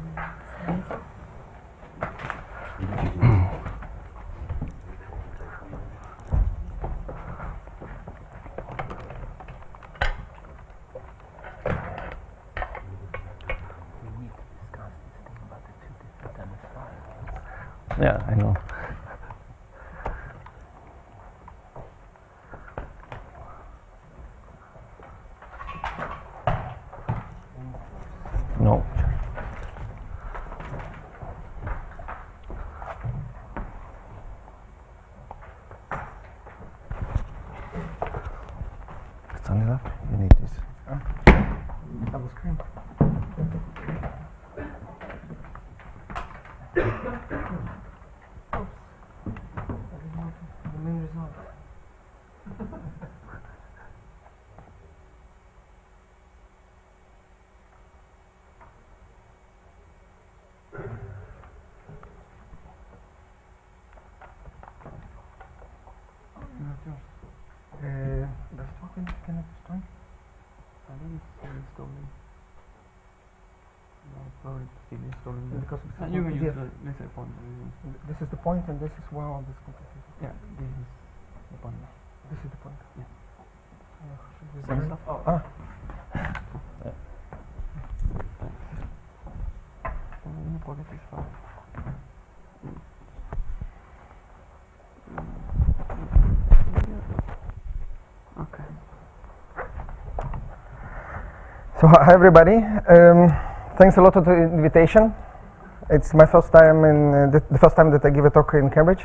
Yeah, I know. No. Turn it up. You need this. Double screen. The main result. That's talking. Can I start? I think it's installing. No, probably still installing. Because You can use the let's say point. this is the point, and this is where all this complicated. Yeah, this is the point. This is the point. Yeah. This is Point the- stuff? Ah, You pocket is fine. Okay. So hi everybody. Thanks a lot for the invitation. It's my first time the first time that I give a talk in Cambridge.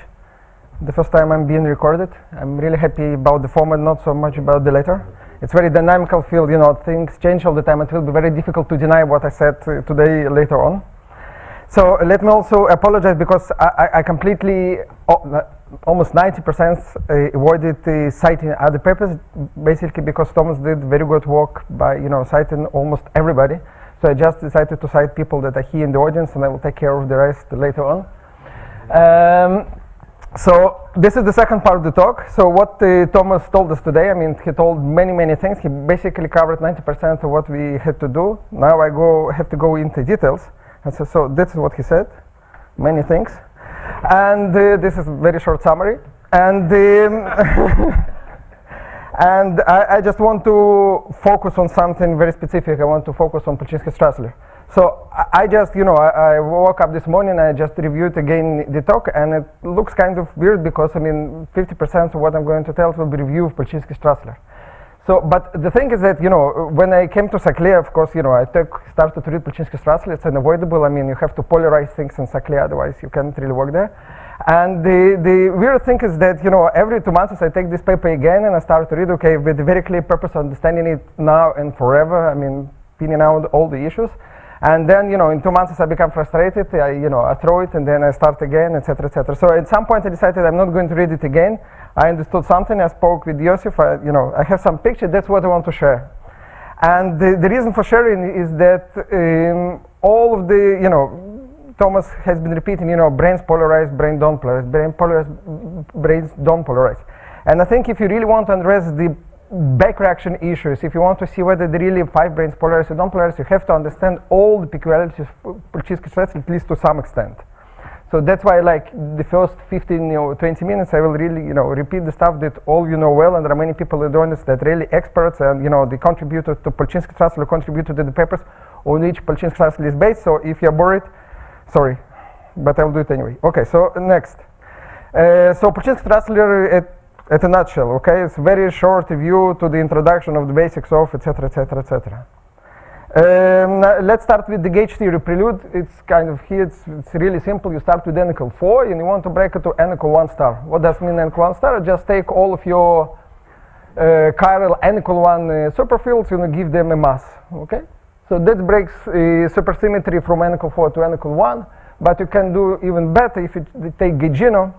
The first time I'm being recorded. I'm really happy about the format, not so much about the letter. It's very dynamical field, things change all the time. It will be very difficult to deny what I said today later on. So let me also apologize because I completely, almost 90% avoided citing other papers, basically because Thomas did very good work by citing almost everybody. So I just decided to cite people that are here in the audience, and I will take care of the rest later on. So this is the second part of the talk. So what Thomas told us today, he told many things. He basically covered 90% of what we had to do. Now I have to go into details. And so this is what he said, many things. And this is a very short summary. And and I just want to focus on something very specific. I want to focus on Polchinski-Strassler. So I just, I woke up this morning and I just reviewed again the talk, and it looks kind of weird because 50% of what I'm going to tell will be review of Polchinski-Strassler. So, but the thing is that, when I came to Saclay, of course, I started to read Polchinski-Strassler. It's unavoidable. You have to polarize things in Saclay, otherwise you can't really work there. And the weird thing is that, every 2 months I take this paper again and I start to read, okay, with a very clear purpose, understanding it now and forever. pinning out all the issues. And then, in 2 months I become frustrated, I throw it and then I start again, etc., etc. So at some point I decided I'm not going to read it again. I understood something, I spoke with Yosef, I have some picture, that's what I want to share. And the reason for sharing is that all of the, Thomas has been repeating, brains polarize, brain don't polarize, brain polarize, brains don't polarize. And I think if you really want to address the back reaction issues, if you want to see whether there really 5 brains polarize or don't polarize, you have to understand all the peculiarities of Polchinski stress, at least to some extent. So that's why, like, the first 15, 20 minutes, I will really, repeat the stuff that all you know well, and there are many people who don't that really experts, and, they contributed to Polchinski Strasser, contributed to the papers on which Polchinski Strasser is based. So if you're bored, sorry, but I will do it anyway. Okay, so next. So Polchinski Strasser at a nutshell, okay? It's a very short review to the introduction of the basics of, etc., etc., etc. Let's start with the gauge theory prelude. It's kind of here, it's really simple. You start with n equal 4 and you want to break it to n equal 1 star. What does mean n equal 1 star? Just take all of your chiral n equal 1 superfields and give them a mass, okay? So that breaks supersymmetry from n equal 4 to n equal 1, but you can do even better if you take Gaugino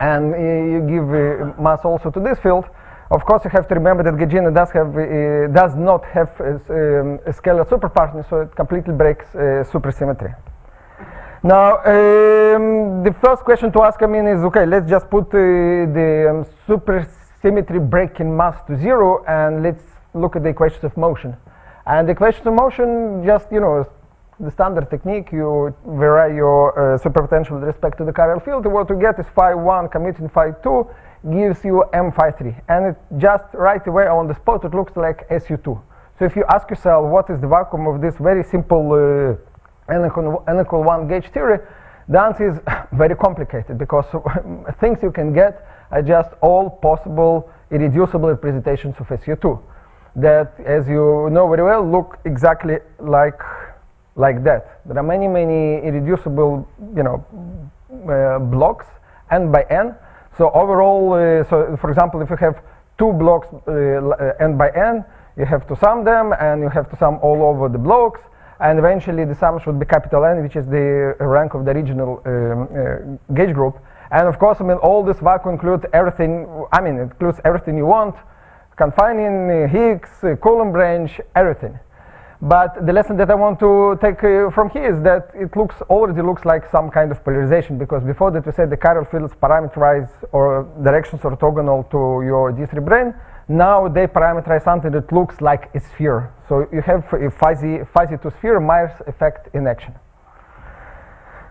and you give mass also to this field. Of course, you have to remember that Gaugino does not have a scalar superpartner, so it completely breaks supersymmetry. Now, the first question to ask, is, okay, let's just put the supersymmetry breaking mass to 0, and let's look at the equations of motion. And the equations of motion, just, the standard technique, you vary your superpotential with respect to the chiral field. What you get is phi1 commuting phi2 gives you m phi3. And it just right away on the spot, it looks like SU2. So if you ask yourself what is the vacuum of this very simple n equal 1 gauge theory, the answer is very complicated, because things you can get are just all possible irreducible representations of SU2 that, as you know very well, look exactly like that. There are many irreducible, blocks n by n. So overall, so for example, if you have 2 blocks n by n, you have to sum them, and you have to sum all over the blocks, and eventually the sum should be capital N, which is the rank of the original gauge group. And of course, all this vacuum includes everything. It includes everything you want, confining, Higgs, Coulomb range, everything. But the lesson that I want to take from here is that it already looks like some kind of polarization, because before that we said the chiral fields parameterize or directions orthogonal to your D3 brane. Now they parameterize something that looks like a sphere. So you have a fuzzy to sphere Myers effect in action.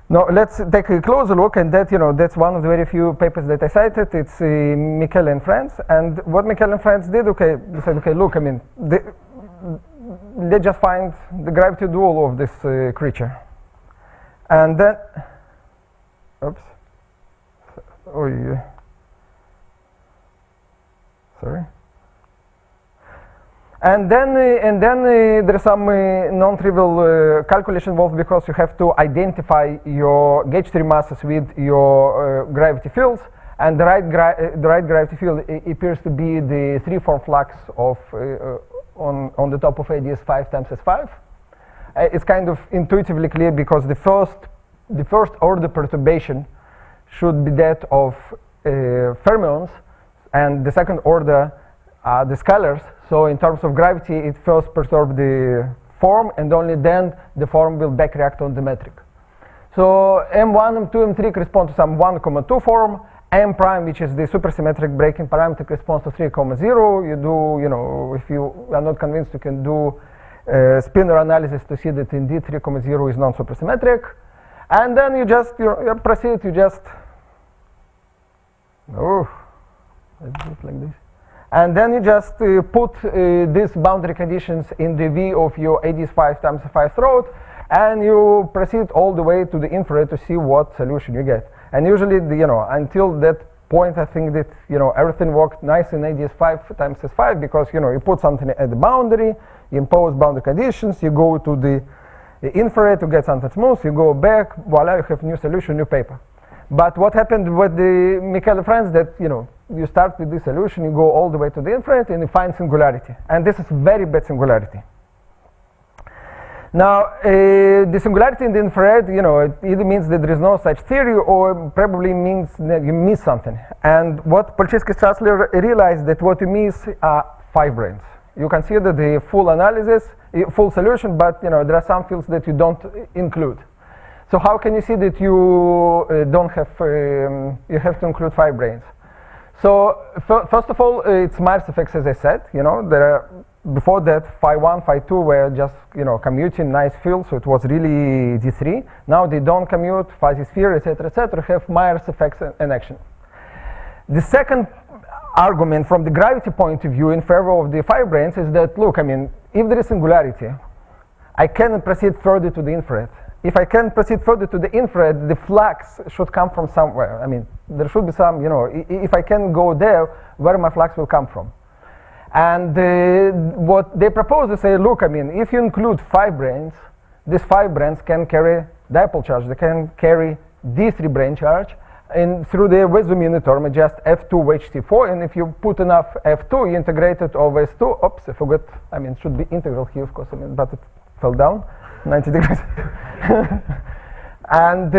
Now let's take a closer look, and that's one of the very few papers that I cited. It's Michele and friends, and what Michele and friends did, they said, okay, look, let's just find the gravity dual of this creature. And then, oops, oh yeah, sorry. And then there's some non-trivial calculation involved, because you have to identify your gauge theory masses with your gravity fields, and the right gravity field appears to be the 3-form flux of on the top of ADS 5 times S5. It's kind of intuitively clear, because the first order perturbation should be that of fermions, and the second order are the scalars. So in terms of gravity, it first perturbs the form, and only then the form will back react on the metric. So M1, M2, M3 correspond to some 1,2 form. M prime, which is the supersymmetric breaking parameter, corresponds to 3,0. You do, if you are not convinced, you can do spinor analysis to see that indeed 3,0 is non-supersymmetric. And then you just proceed, let's do it like this. And then you just put these boundary conditions in the V of your ADS 5 times 5 throat, and you proceed all the way to the infrared to see what solution you get. And usually, until that point, I think that, everything worked nice in ADS 5 times S5, because, you put something at the boundary, you impose boundary conditions, you go to the infrared to get something smooth, you go back, voila, you have new solution, new paper. But what happened with the Michele friends, that, you start with this solution, you go all the way to the infrared, and you find singularity. And this is very bad singularity. Now, the singularity in the infrared, it either means that there is no such theory, or probably means that you miss something. And what Polchinski-Strassler realized that what you miss are 5 branes. You consider the full analysis, full solution, but there are some fields that you don't include. So how can you see that you don't have, you have to include 5 branes? So first of all, it's Myers effects, as I said. There are, before that, phi 1, phi 2 were just commuting nice fields, so it was really D3. Now they don't commute, fuzzy sphere, etc., have Myers effects in action. The second argument from the gravity point of view in favor of the 5 branes is that, look, if there is singularity, I can proceed further to the infrared. If I can proceed further to the infrared, the flux should come from somewhere. There should be some, if I can go there, where my flux will come from. And what they propose is say, look, if you include 5 branes, these 5 branes can carry dipole charge. They can carry D3 brane charge. And through the Weisum unit term, just F2 HT4. And if you put enough F2, you integrate it over S2. Oops, I forgot. It should be integral here, of course, but it fell down 90 degrees. And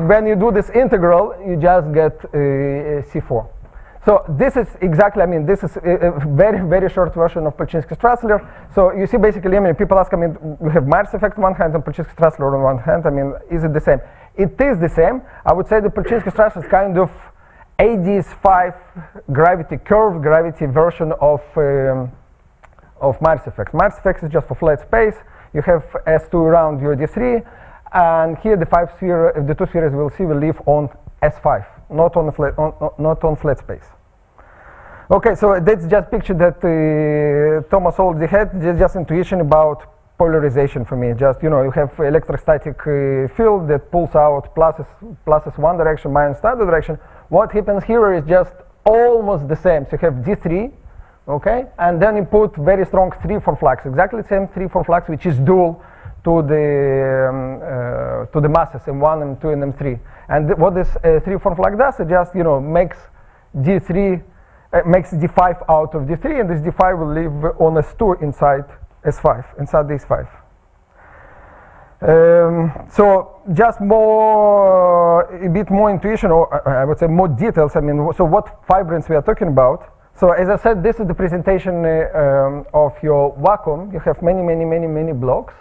when you do this integral, you just get C4. So this is exactly, this is a very, very short version of Polchinski-Strassler. So you see, basically, people ask, we have Myers effect on one hand and Polchinski-Strassler on one hand. Is it the same? It is the same. I would say the Polchinski-Strassler is kind of ADS5 gravity, curved gravity version of Myers effect. Myers effect is just for flat space. You have S2 around your D3, and here the 5 sphere, the 2 spheres we'll see will live on S5. Not on flat space. Okay, so that's just picture that Thomas already had. Just intuition about polarization for me. Just you have electrostatic field that pulls out pluses one direction, minus the other direction. What happens here is just almost the same. So you have D3, okay, and then you put very strong 3-4 flux, exactly the same 3-4 flux, which is dual to the masses M1, M2, and M3. And what this 3-4 flux does, it just makes D3 makes D5 out of D3, and this D5 will live on S2 inside S5, inside this 5. So just a bit more intuition, or I would say more details. So what 5 branes we are talking about? So as I said, this is the presentation of your vacuum. You have many blocks.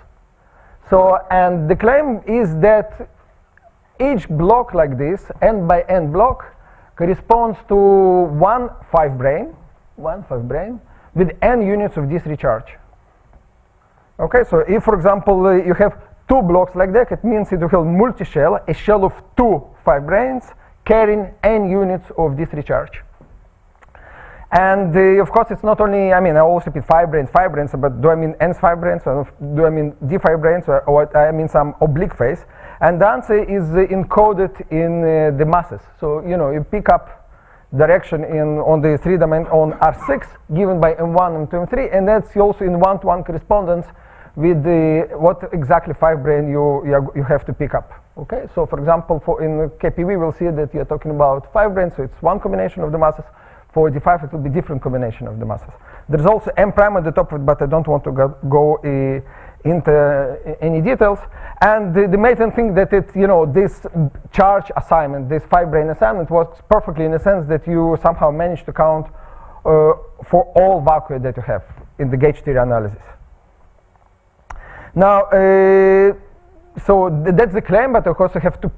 So, and the claim is that each block like this, n by n block, corresponds to one 5 brane with n units of D3 charge. Okay, so if, for example, you have 2 blocks like that, it means it will have multi-shell, a shell of 2 5 branes carrying n units of D3 charge. And of course, it's not only, I always repeat 5 branes, but do I mean n 5 branes, or do I mean D5 branes, or I mean some oblique phase? And the answer is encoded in the masses. So, you pick up direction on the 3-dimension on R6 given by M1, M2, M3, and that's also in one-to-one correspondence with what exactly 5 brane you have to pick up. Okay, so for example, in KPV, we'll see that you're talking about 5 branes, so it's one combination of the masses. For D5, it will be different combination of the masses. There's also M prime at the top of it, but I don't want to go into any details. And the main thing that this charge assignment, this 5 brane assignment, works perfectly in the sense that you somehow manage to count for all vacua that you have in the gauge theory analysis. Now, so that's the claim, but of course you have to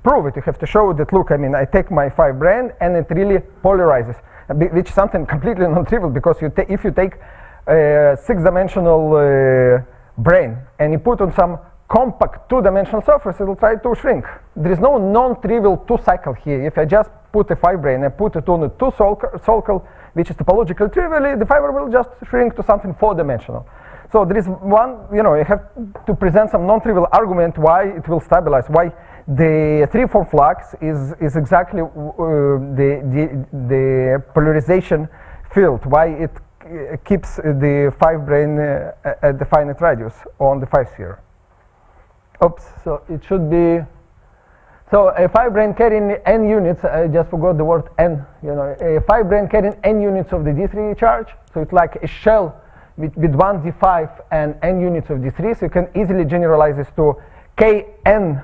prove it. You have to show that, look, I take my 5 brane and it really polarizes, which is something completely non-trivial, because if you take a 6-dimensional brane and you put on some compact 2-dimensional surface, it will try to shrink. There is no non-trivial 2-cycle here. If I just put a 5 brane and put it on a 2-cycle, which is topologically trivial, the fiber will just shrink to something 4-dimensional. So there is one, you have to present some non-trivial argument why it will stabilize, why the 3-4 flux is exactly the polarization field, why it keeps the 5 brane at the finite radius on the 5 sphere. Oops, so it should be, so a 5 brane carrying n units, I just forgot the word n, a 5 brane carrying n units of the D3 charge, so it's like a shell with 1 d5 and n units of d3, so you can easily generalize this to kn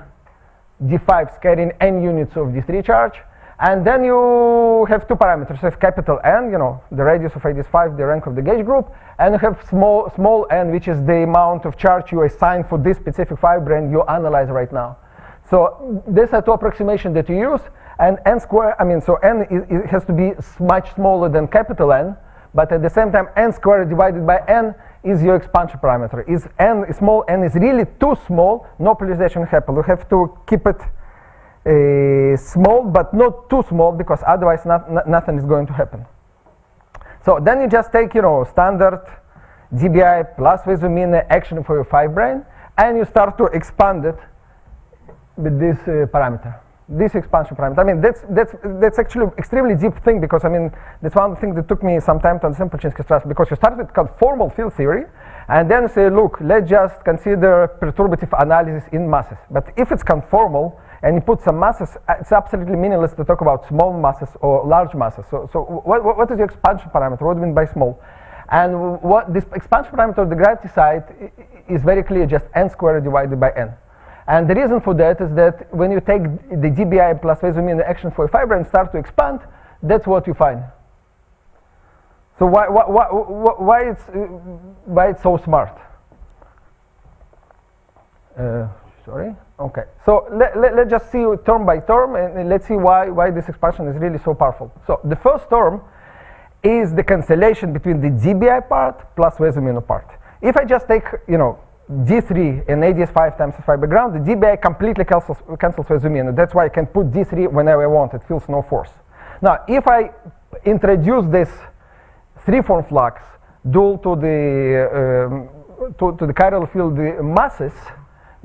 d5s carrying n units of d3 charge. And then you have two parameters. You have capital N, the radius of A is 5, the rank of the gauge group, and you have small n, which is the amount of charge you assign for this specific fiber you analyze right now. So these are two approximations that you use, and n square, so n it has to be much smaller than capital N, but at the same time, n squared divided by n is your expansion parameter. Is small n is really too small, no polarization happen. We have to keep it small, but not too small, because otherwise nothing is going to happen. So then you just take, standard dBi plus Vesumin action for your 5 brane, and you start to expand it with this parameter, this expansion parameter. That's actually extremely deep thing, because that's one of the things that took me some time to understand Polchinski stress, because you start with conformal field theory, and then say, look, let's just consider perturbative analysis in masses. But if it's conformal, and you put some masses, it's absolutely meaningless to talk about small masses or large masses. So what is your expansion parameter? What do you mean by small? And what this expansion parameter of the gravity side is very clear, just n squared divided by n. And the reason for that is that when you take the dBi plus Vesumin action for a fiber and start to expand, that's what you find. So why it's so smart? Sorry. Okay. So let's just see term by term, and let's see why this expansion is really so powerful. So the first term is the cancellation between the dBi part plus Vesumin part. If I just take d3 and ADS5 times the fiber ground, the dBi completely cancels Vesumin. That's why I can put d3 whenever I want. It feels no force. Now, if I introduce this three-form flux dual to the chiral field masses,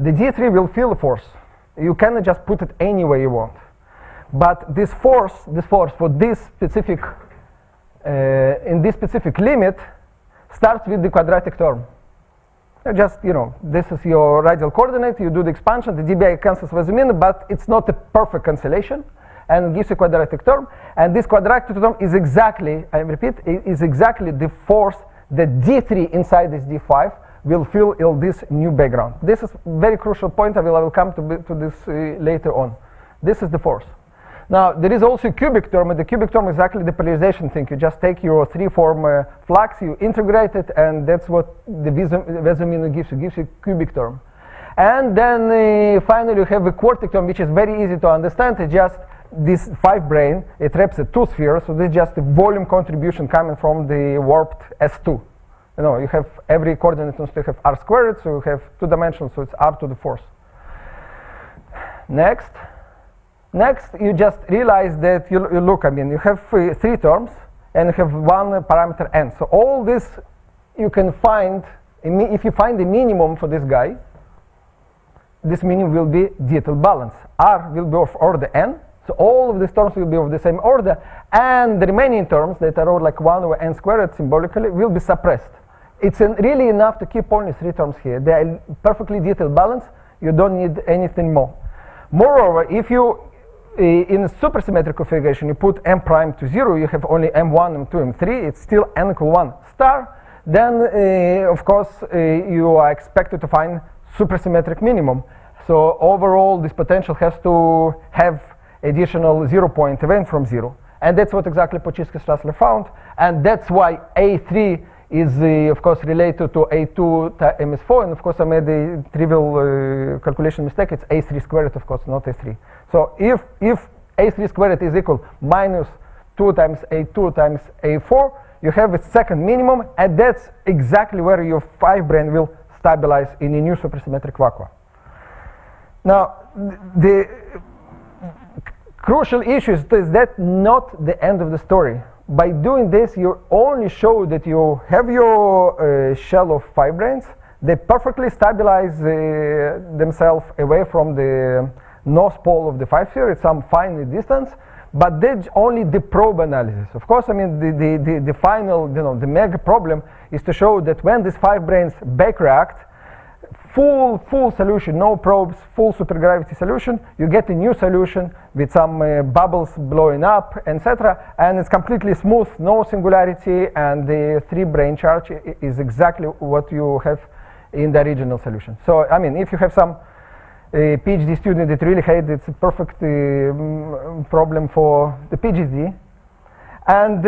the d3 will feel the force. You cannot just put it anywhere you want. But this force for this specific, in this specific limit, starts with the quadratic term. Just, this is your radial coordinate, you do the expansion, the dBi cancels Vesumin, but it's not a perfect cancellation, and gives a quadratic term. And this quadratic term is exactly, I repeat, is exactly the force that d3 inside this d5 will fill in this new background. This is very crucial point. I will come to this later on. This is the force. Now, there is also a cubic term, and the cubic term is exactly the polarization thing. You just take your three-form flux, you integrate it, and that's what the Vesumin gives you a cubic term. And then finally you have a quartic term, which is very easy to understand. It's just this 5 brane, it wraps a 2 sphere, so this is just a volume contribution coming from the warped S2. You have every coordinate needs to have r squared, so you have 2 dimensions, so it's r to the 4th. Next, you just realize that you look, you have 3 terms, and you have one parameter n. So all this you can find, if you find the minimum for this guy, this minimum will be detailed balance. R will be of order n, so all of these terms will be of the same order, and the remaining terms that are like 1 over n squared symbolically will be suppressed. It's really enough to keep only 3 terms here. They are perfectly detailed balance. You don't need anything more. Moreover, if you in a supersymmetric configuration you put m prime to 0, you have only m1, m2, m3. It's still n equal 1 star. Then, of course, you are expected to find supersymmetric minimum. So overall, this potential has to have additional 0-point event from 0. And that's what exactly Polchinski-Strassler found. And that's why A3 is, of course, related to A2 MS4. And, of course, I made a trivial calculation mistake. It's A3 squared, of course, not A3. So if A3 squared is equal minus 2 times A2 times A4, you have a second minimum. And that's exactly where your 5 brane will stabilize in a new supersymmetric vacuum. Now, the crucial issue is that not the end of the story. By doing this, you only show that you have your shell of 5 branes. They perfectly stabilize themselves away from the north pole of the 5 sphere at some finite distance, but that's only the probe analysis. Of course, the final, the mega problem is to show that when these 5 branes back react, full solution, no probes, full supergravity solution, you get a new solution with some bubbles blowing up, etc. And it's completely smooth, no singularity, and the 3 brane charge is exactly what you have in the original solution. So, I mean, if you have some PhD student that really hate, it's a perfect problem for the PhD. And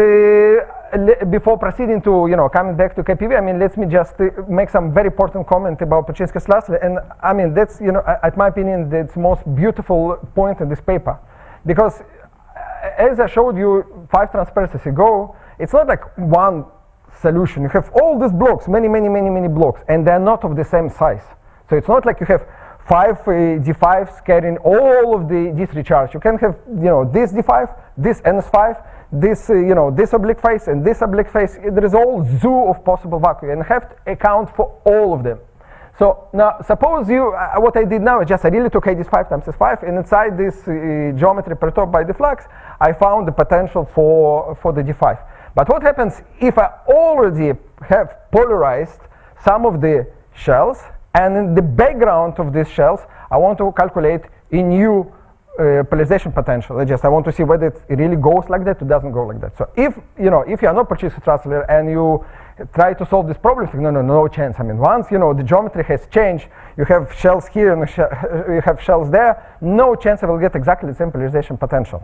before proceeding to, coming back to KPV, I mean, let me just make some very important comment about Pachinski-Strassler. And I mean, that's, at my opinion, that's the most beautiful point in this paper. Because as I showed you 5 transparencies ago, it's not like one solution. You have all these blocks, many blocks, and they're not of the same size. So it's not like you have 5 D5s carrying all of the D3 charge. You can have, this D5, this NS5, this, this oblique face and this oblique face. There is all zoo of possible vacuum, and you have to account for all of them. So now, suppose what I did now is just I really took AD5 times S5, and inside this geometry perturbed by the flux, I found the potential for the D5. But what happens if I already have polarized some of the shells, and in the background of these shells, I want to calculate a new polarization potential. I want to see whether it really goes like that or doesn't go like that. So if you are not Pachinski-Strassler and you try to solve this problem, no chance. I mean, once the geometry has changed, you have shells here and you have shells there, no chance I will get exactly the same polarization potential.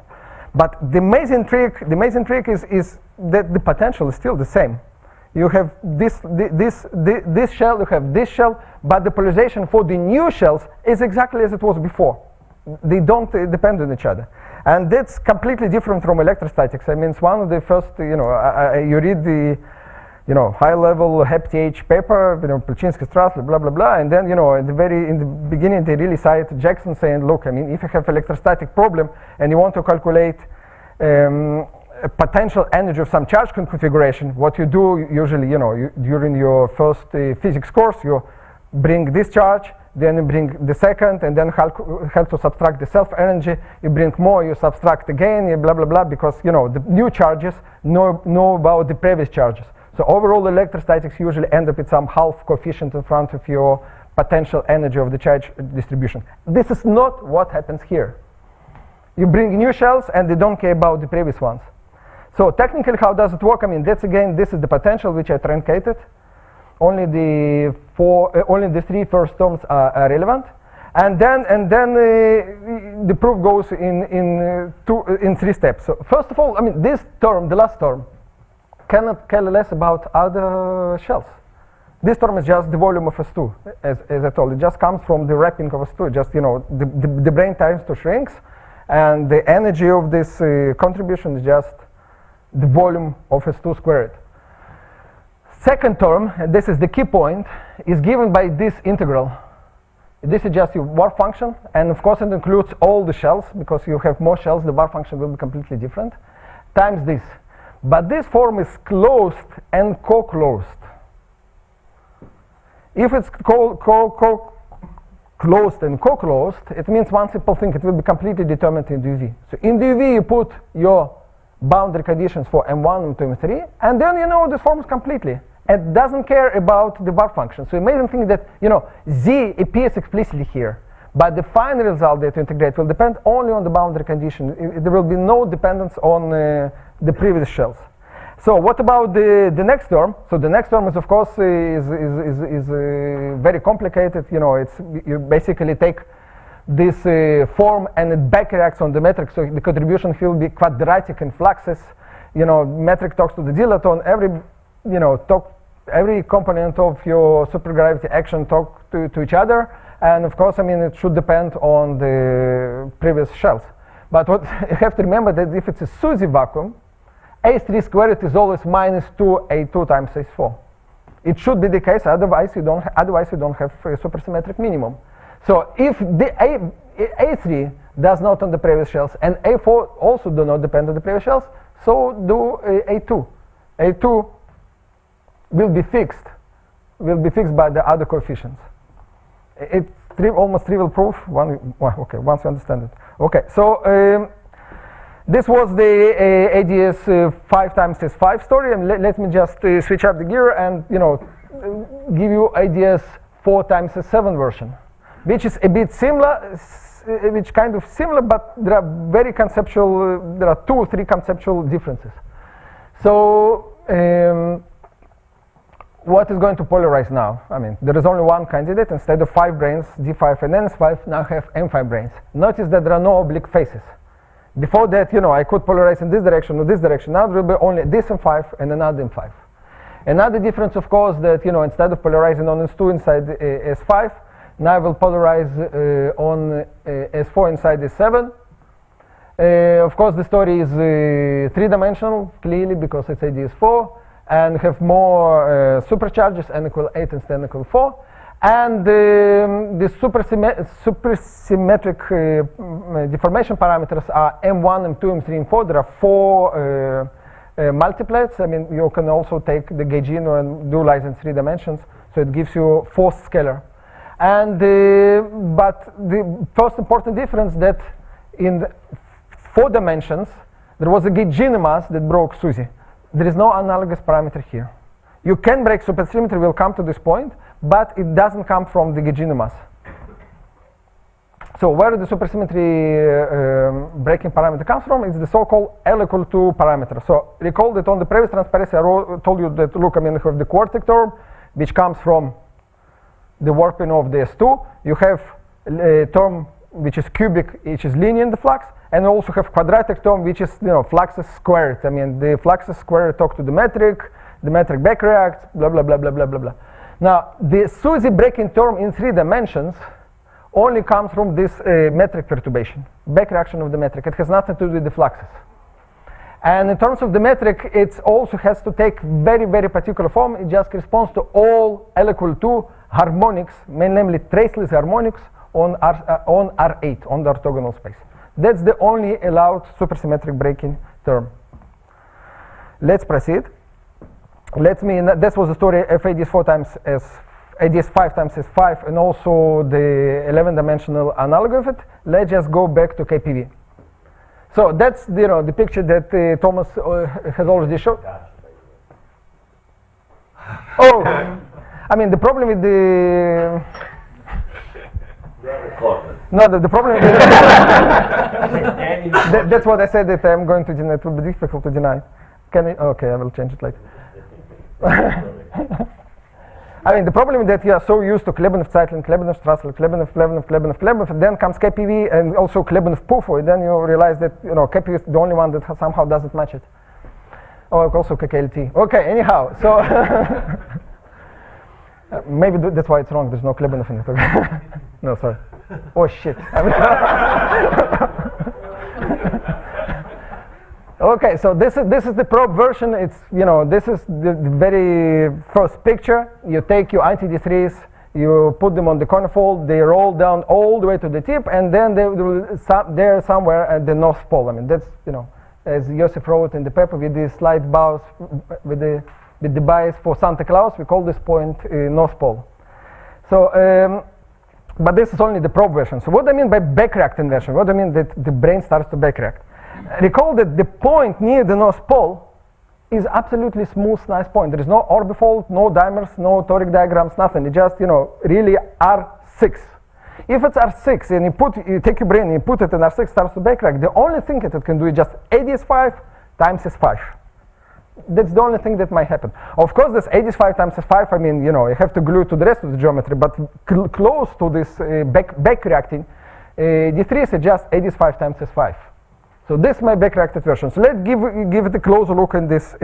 But the amazing trick is that the potential is still the same. You have this shell, you have this shell, but the polarization for the new shells is exactly as it was before. They don't depend on each other. And that's completely different from electrostatics. I mean, it's one of the first, you read the, high-level HEPTH paper, Pachinski-Strassler, blah, blah, blah, and then, in the beginning, they really cite Jackson saying, look, I mean, if you have electrostatic problem and you want to calculate a potential energy of some charge configuration, what you do usually, during your first physics course, you bring this charge, then you bring the second, and then have to subtract the self-energy. You bring more, you subtract again, blah, blah, blah, because, the new charges know about the previous charges. So overall, electrostatics usually end up with some half coefficient in front of your potential energy of the charge distribution. This is not what happens here. You bring new shells, and they don't care about the previous ones. So technically, how does it work? I mean, this is the potential which I truncated. Only the 3 first terms are relevant, and then the proof goes in 3 steps. So first of all, I mean, this term, the last term, cannot care less about other shells. This term is just the volume of S2, as I told. It just comes from the wrapping of S2. Just the brane times 2 shrinks, and the energy of this contribution is just the volume of S2 squared. Second term, and this is the key point, is given by this integral. This is just your warp function, and of course it includes all the shells, because you have more shells, the warp function will be completely different, times this. But this form is closed and co-closed. If it's closed and co-closed, it means one simple thing, it will be completely determined in DUV. So in DUV you put your boundary conditions for M1 and M3, and then this forms completely. It doesn't care about the warp function. So amazing thing that Z appears explicitly here, but the final result that you integrate will depend only on the boundary condition. There will be no dependence on the previous shells. So what about the next term? So the next term is, of course, is very complicated. You basically take this form and it back reacts on the metric, so the contribution will be quadratic in fluxes. Metric talks to the dilaton. Every component of your supergravity action talk to each other, and of course, I mean, it should depend on the previous shells. But what you have to remember that if it's a SUSY vacuum, A3 squared is always minus 2A2 times A4. It should be the case, otherwise you don't have a supersymmetric minimum. So if the A3 does not on the previous shells, and A4 also do not depend on the previous shells, so do A2. A2 will be fixed by the other coefficients. It's almost trivial proof. Okay, once you understand it. Okay, so this was the ADS 5 times S5 story, and let me just switch up the gear and give you ADS 4 times S7 version, which is a bit similar, which kind of similar, but there are very conceptual, there are 2 or 3 conceptual differences. So what is going to polarize now? I mean, there is only one candidate. Instead of 5 branes, D5 and NS5, now have M5 branes. Notice that there are no oblique faces. Before that, you know, I could polarize in this direction or this direction. Now there will be only this M5 and another M5. Another difference, of course, that, you know, instead of polarizing on S2 inside S5, now I will polarize on S4 inside S7. Of course, the story is 3-dimensional, clearly, because it's ADS4, and have more supercharges, n equal 8 instead of n equal 4. And the supersymmetric deformation parameters are M1, M2, M3, M4. There are 4 multiplets. I mean, you can also take the gaugino and dualize in 3 dimensions, so it gives you 4th scalar. And but the first important difference that in the 4 dimensions there was a gaugino mass that broke SUSY. There is no analogous parameter here. You can break supersymmetry, we'll come to this point, but it doesn't come from the gaugino mass. So where the supersymmetry breaking parameter comes from is the so-called L equal to parameter. So recall that on the previous transparency I told you that, look, I mean, you have the quartic term, which comes from the warping of the S2. You have a term which is cubic, which is linear in the flux, and also have quadratic term, which is, you know, fluxes squared. I mean, the fluxes squared talk to the metric back reacts, blah, blah, blah, blah, blah, blah, blah. Now, the SUSY breaking term in 3 dimensions only comes from this metric perturbation, back reaction of the metric. It has nothing to do with the fluxes. And in terms of the metric, it also has to take very, very particular form. It just corresponds to all L equal to harmonics, namely traceless harmonics on R8, on the orthogonal space. That's the only allowed supersymmetric breaking term. Let's proceed. That was the story of ADS4 times S, ADS5 times S5, and also the 11-dimensional analog of it. Let's just go back to KPV. So that's, you know, the picture that Thomas has already showed. Oh, I mean, the problem with the no, the problem with that's what I said, that I'm going to deny. It will be difficult to deny. Can I? Okay, I will change it later. I mean, the problem is that you are so used to Klebanov-Zeitlin, Klebanov-Strassler, Klebanov, then comes KPV and also Klebanov-Pufo, and then you realize that, you know, KPV is the only one that somehow doesn't match it. Oh, also KKLT. Okay, anyhow, so maybe that's why it's wrong. There's no Klebanov in it. No, sorry. Oh shit. Okay, so this is the probe version. It's, you know, this is the very first picture. You take your ITD3s, you put them on the conifold, they roll down all the way to the tip, and then they're somewhere at the North Pole. I mean, that's, you know, as Joseph wrote in the paper, with the slight bows, with the bias for Santa Claus, we call this point North Pole. So, but this is only the probe version. So what I mean by backreact inversion? What I mean that the brain starts to backreact? Recall that the point near the North Pole is absolutely smooth, nice point. There is no orbifold, no dimers, no toric diagrams, nothing. It's just, you know, really R6. If it's R6 and you take your brain and you put it in R6, starts to backreact, the only thing that it can do is just ADS5 times S5. That's the only thing that might happen. Of course, this ADS5 times S5, I mean, you know, you have to glue it to the rest of the geometry, but close to this backreacting, D3 is just ADS5 times S5. So this is my backreacted version. So let's give it a closer look in this.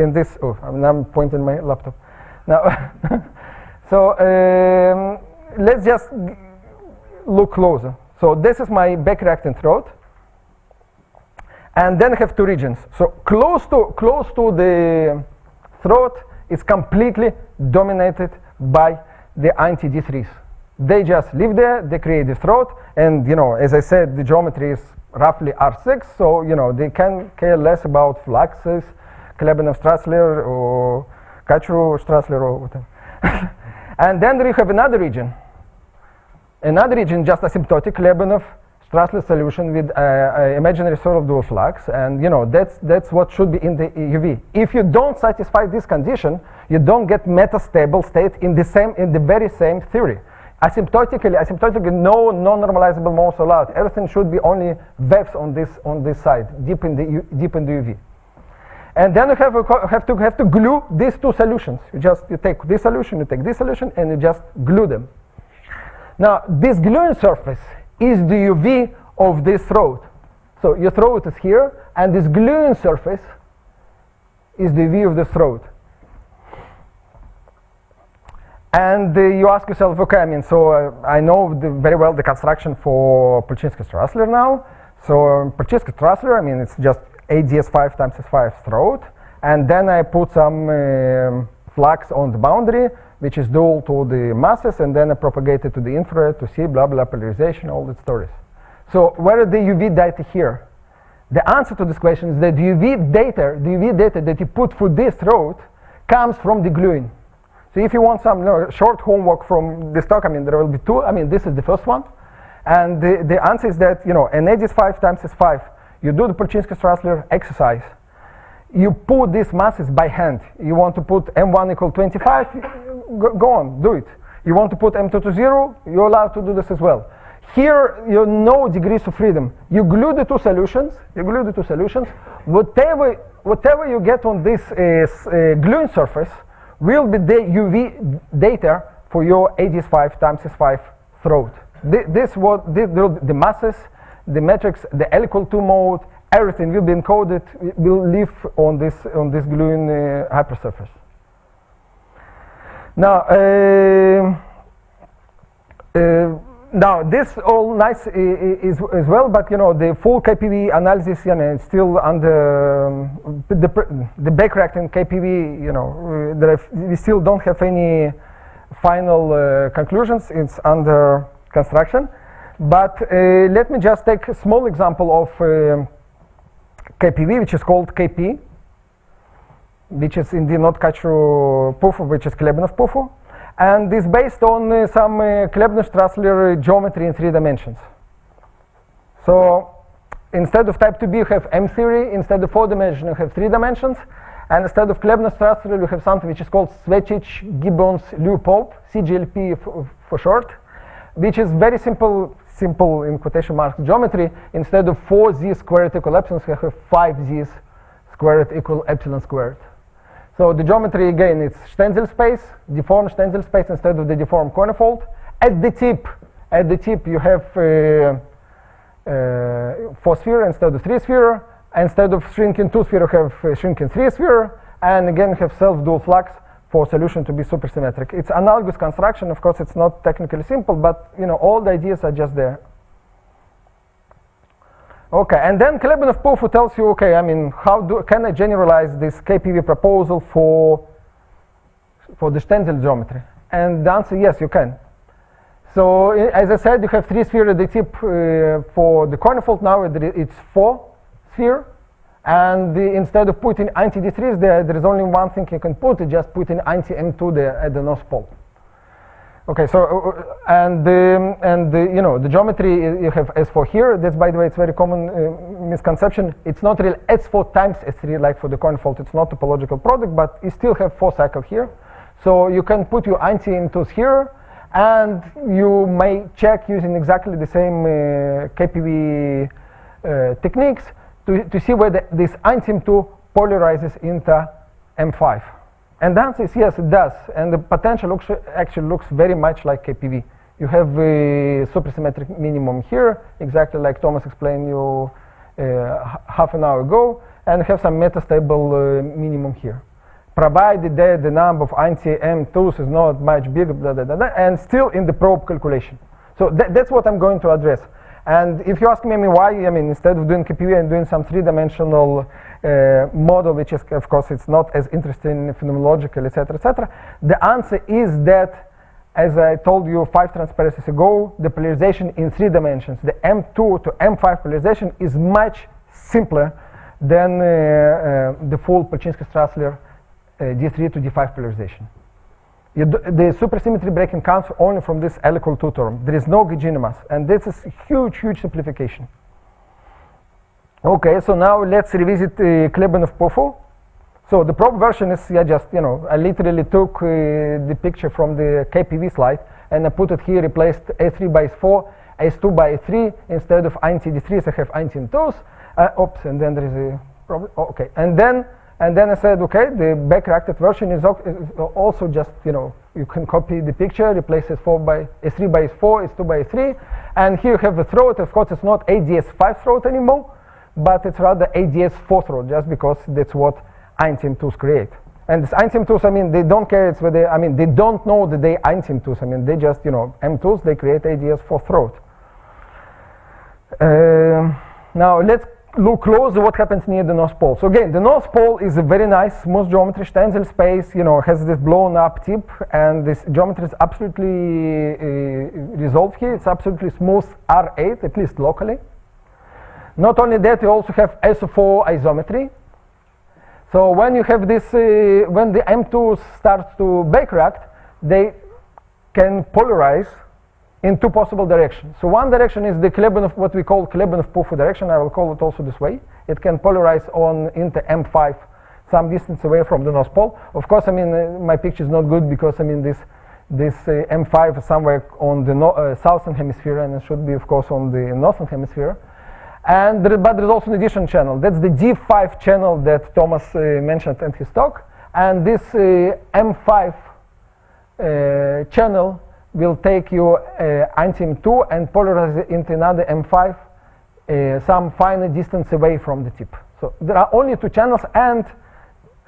Oh, I'm pointing my laptop now. So let's just look closer. So this is my backreacting throat, and then I have 2 regions. So close to the throat is completely dominated by the anti-D3s. They just live there. They create the throat, and, you know, as I said, the geometry is roughly R6, so, you know, they can care less about fluxes, Klebanov-Strassler or Kachru-Strassler or whatever. And then you have another region just asymptotic Klebanov-Strassler solution with imaginary sort of dual flux, and, you know, that's what should be in the UV. If you don't satisfy this condition, you don't get metastable state in the very same theory. asymptotically, no non-normalizable modes allowed. Everything should be only waves on this side, deep in the UV. And then you have to glue these two solutions. You take this solution, you take this solution, and you just glue them. Now, this gluing surface is the UV of this throat. So your throat is here, and this gluing surface is the UV of the throat. And you ask yourself, okay, I know very well the construction for Polchinski-Strassler now. So Polchinski-Strassler, it's just AdS5 times S5 throat, and then I put some flux on the boundary, which is dual to the masses, and then I propagate it to the infrared to see blah blah polarization, all the stories. So where is the UV data here? The answer to this question is that the UV data that you put for this throat comes from the gluing. So if you want some short homework from this talk, there will be two. This is the first one, and the answer is that an AdS5 times S5. You do the Polchinski-Strassler exercise. You put these masses by hand. You want to put M1 equal 25, go on, do it. You want to put M2 to 0, you're allowed to do this as well. Here, you know degrees of freedom. You glue the two solutions. Whatever you get on this gluing surface will be the UV data for your AdS5 times S5 throat. The masses, the metrics, the L equal 2 mode, everything will be encoded, will live on this gluing hypersurface. Now, this all nice is as well, but the full KPV analysis, is still under the backreacting KPV. We still don't have any final conclusions. It's under construction. But let me just take a small example of KPV, which is called KP, which is in the not-Kachru Pufu, which is Klebanov Pufu. And this based on some Klebanov-Strassler geometry in 3 dimensions. So instead of type 2b, you have M theory. Instead of 4 dimensions, you have 3 dimensions. And instead of Klebanov-Strassler, you have something which is called Svechich-Gibbons-Leupold, CGLP for short, which is very simple in quotation marks geometry. Instead of 4z squared equal epsilon, you have 5z squared equal epsilon squared. So the geometry again, it's Stenzel space, deformed Stenzel space instead of the deformed conifold. At the tip, you have 4 sphere instead of 3 sphere. Instead of shrinking 2 sphere, you have shrinking 3 sphere, and again you have self-dual flux for solution to be supersymmetric. It's analogous construction. Of course, it's not technically simple, but all the ideas are just there. Okay, and then Klebanov-Pufu tells you, okay, can I generalize this KPV proposal for the Stenzel geometry? And the answer, yes, you can. So as I said, you have 3 sphere at the tip for the conifold. Now it's 4 sphere. And instead of putting anti-D3s there is only one thing you can put, just put in anti-M2 there at the north pole. Okay, so the geometry you have S4 here. That's, by the way, it's very common misconception. It's not really S4 times S3 like for the conifold. It's not topological product, but you still have 4 cycles here. So you can put your anti-M2s here, and you may check using exactly the same KPV techniques to see whether this anti-M2 polarizes into M5. And the answer is yes, it does. And the potential actually looks very much like KPV. You have a supersymmetric minimum here, exactly like Thomas explained you half an hour ago, and have some metastable minimum here. Provided that the number of anti-M2s is not much bigger, and still in the probe calculation. So that's what I'm going to address. And if you ask me, why, instead of doing KPV, I'm doing some 3-dimensional model, which is, of course, it's not as interesting phenomenological, etc., etc. The answer is that, as I told you 5 transparencies ago, the polarization in 3 dimensions, the M2 to M5 polarization, is much simpler than the full Polchinski-Strassler D3 to D5 polarization. The supersymmetry breaking comes only from this L equal 2 term. There is no Gaugian, and this is huge simplification. Okay, so now let's revisit Klebanov-Pufu. So the probe version is, yeah, just, you know, I literally took the picture from the KPV slide and I put it here, replaced A3 by S4, S2 by A3, instead of INT3s, I have INT2s. Oops, and then there is a problem. Oh, okay, and then I said, okay, the back-reacted version is also just, you know, you can copy the picture, replace S3 by S4, S2 by S3, and here you have the throat. Of course, it's not ADS5 throat anymore, but it's rather ADS4 throat, just because that's what INTM2s create. And this INTM2s, I mean, they don't care, it's whether, I mean, they don't know that they INTM2s. I mean, they just, you know, M2s, they create ADS4 throat. Now let's look closer what happens near the North Pole. So again, the North Pole is a very nice smooth geometry, Stenzel space, you know, has this blown up tip, and this geometry is absolutely resolved here. It's absolutely smooth R8, at least locally. Not only that, you also have SO4 isometry. So when you have this, when the M2 starts to backreact, they can polarize in two possible directions. So one direction is the Klebanov, what we call Klebanov-Puffer direction. I will call it also this way. It can polarize on into M5, some distance away from the North Pole. Of course, I mean, my picture is not good because, I mean, this M5 is somewhere on the southern hemisphere, and it should be, of course, on the northern hemisphere. And but there's also an additional channel. That's the D5 channel that Thomas mentioned in his talk. And this M5 channel will take you INTM2 and polarize it into another M5 some finer distance away from the tip. So there are only two channels, and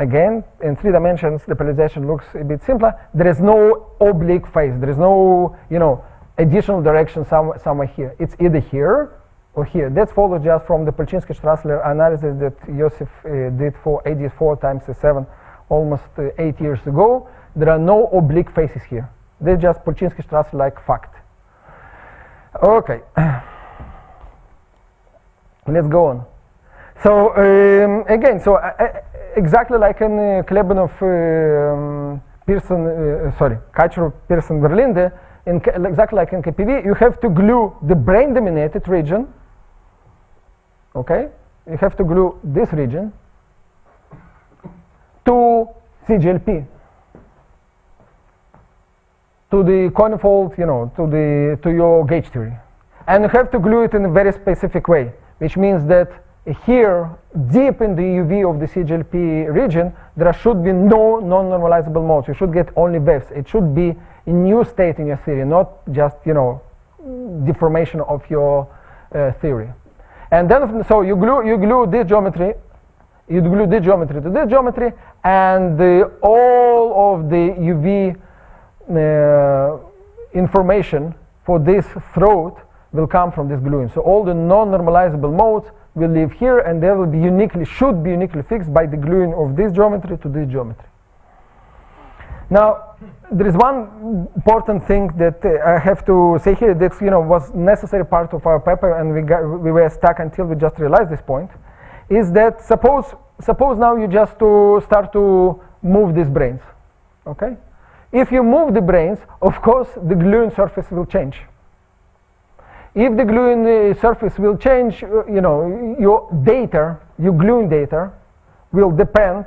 again, in 3 dimensions, the polarization looks a bit simpler. There is no oblique phase. There is no, you know, additional direction somewhere here. It's either here or here. That follows just from the Polchinski-Strassler analysis that Josef did for ADS4 times S7 almost 8 years ago. There are no oblique faces here. They're just Polchinski-Strassler like fact. Okay, let's go on. So again, so exactly like in Klebanov, Pearson, Kachur, Pearson, Verlinde, exactly like in KPV, you have to glue the brain-dominated region. Okay, you have to glue this region to CGLP, to the conifold, you know, to your gauge theory, and you have to glue it in a very specific way, which means that here, deep in the UV of the CGLP region, there should be no non-normalizable modes. You should get only waves. It should be a new state in your theory, not just, you know, deformation of your theory. And then, so you glue this geometry, you glue this geometry to this geometry, and all of the UV information for this throat will come from this gluing. So all the non-normalizable modes will live here, and they will be should be uniquely fixed by the gluing of this geometry to this geometry. Now, there is one important thing that I have to say here that, you know, was necessary part of our paper, and we were stuck until we just realized this point, is that suppose now you just start to move these brains, okay? If you move the brains, of course, the gluing surface will change. If the gluing surface will change, you know, your data, your gluing data, will depend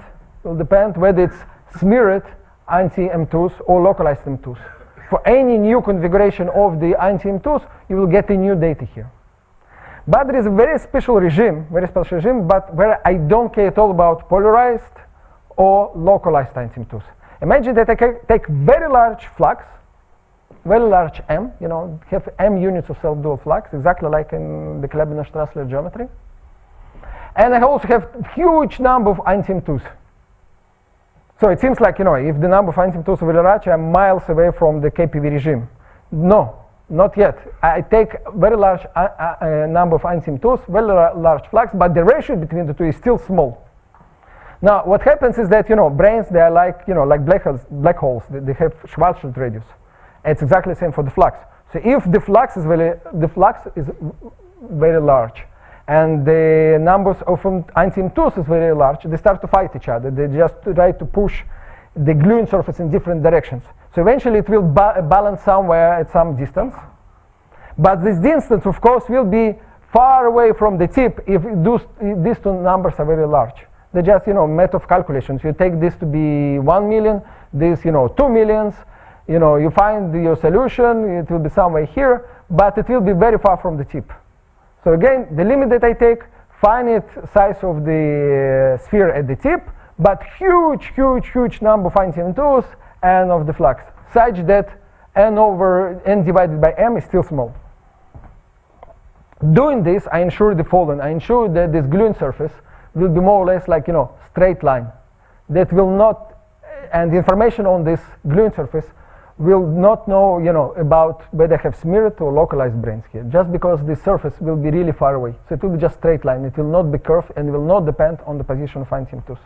whether it's smeared anti-M2s or localized M2s. For any new configuration of the anti-M2s, you will get a new data here. But there is a very special regime, but where I don't care at all about polarized or localized anti-M2s. Imagine that I can take very large flux, very large M, you know, have M units of self-dual flux, exactly like in the Klebanov-Strassler geometry. And I also have huge number of anti-M2s. So it seems like, you know, if the number of anti-M2s are very large, I'm miles away from the KPV regime. No, not yet. I take very large number of anti-M2s, very large flux, but the ratio between the two is still small. Now, what happens is that, you know, brains, they are like, you know, like black holes. They have Schwarzschild radius. It's exactly the same for the flux. So if the flux is very large, and the numbers of anti-M2s is very large, they start to fight each other. They just try to push the gluing surface in different directions. So eventually it will balance somewhere at some distance. But this distance, of course, will be far away from the tip if these two numbers are very large. They're just, method of calculations. You take this to be 1 million, this, 2 millions. You find your solution. It will be somewhere here, but it will be very far from the tip. So again, the limit that I take, finite size of the sphere at the tip, but huge, huge, huge number of INTM2s and of the flux, such that n divided by m is still small. Doing this, I ensure the following. I ensure that this gluing surface will be more or less like, straight line. That will not, and the information on this gluing surface will not know, about whether I have smeared or localized branes here, just because this surface will be really far away. So it will be just straight line. It will not be curved and will not depend on the position of INTM2s.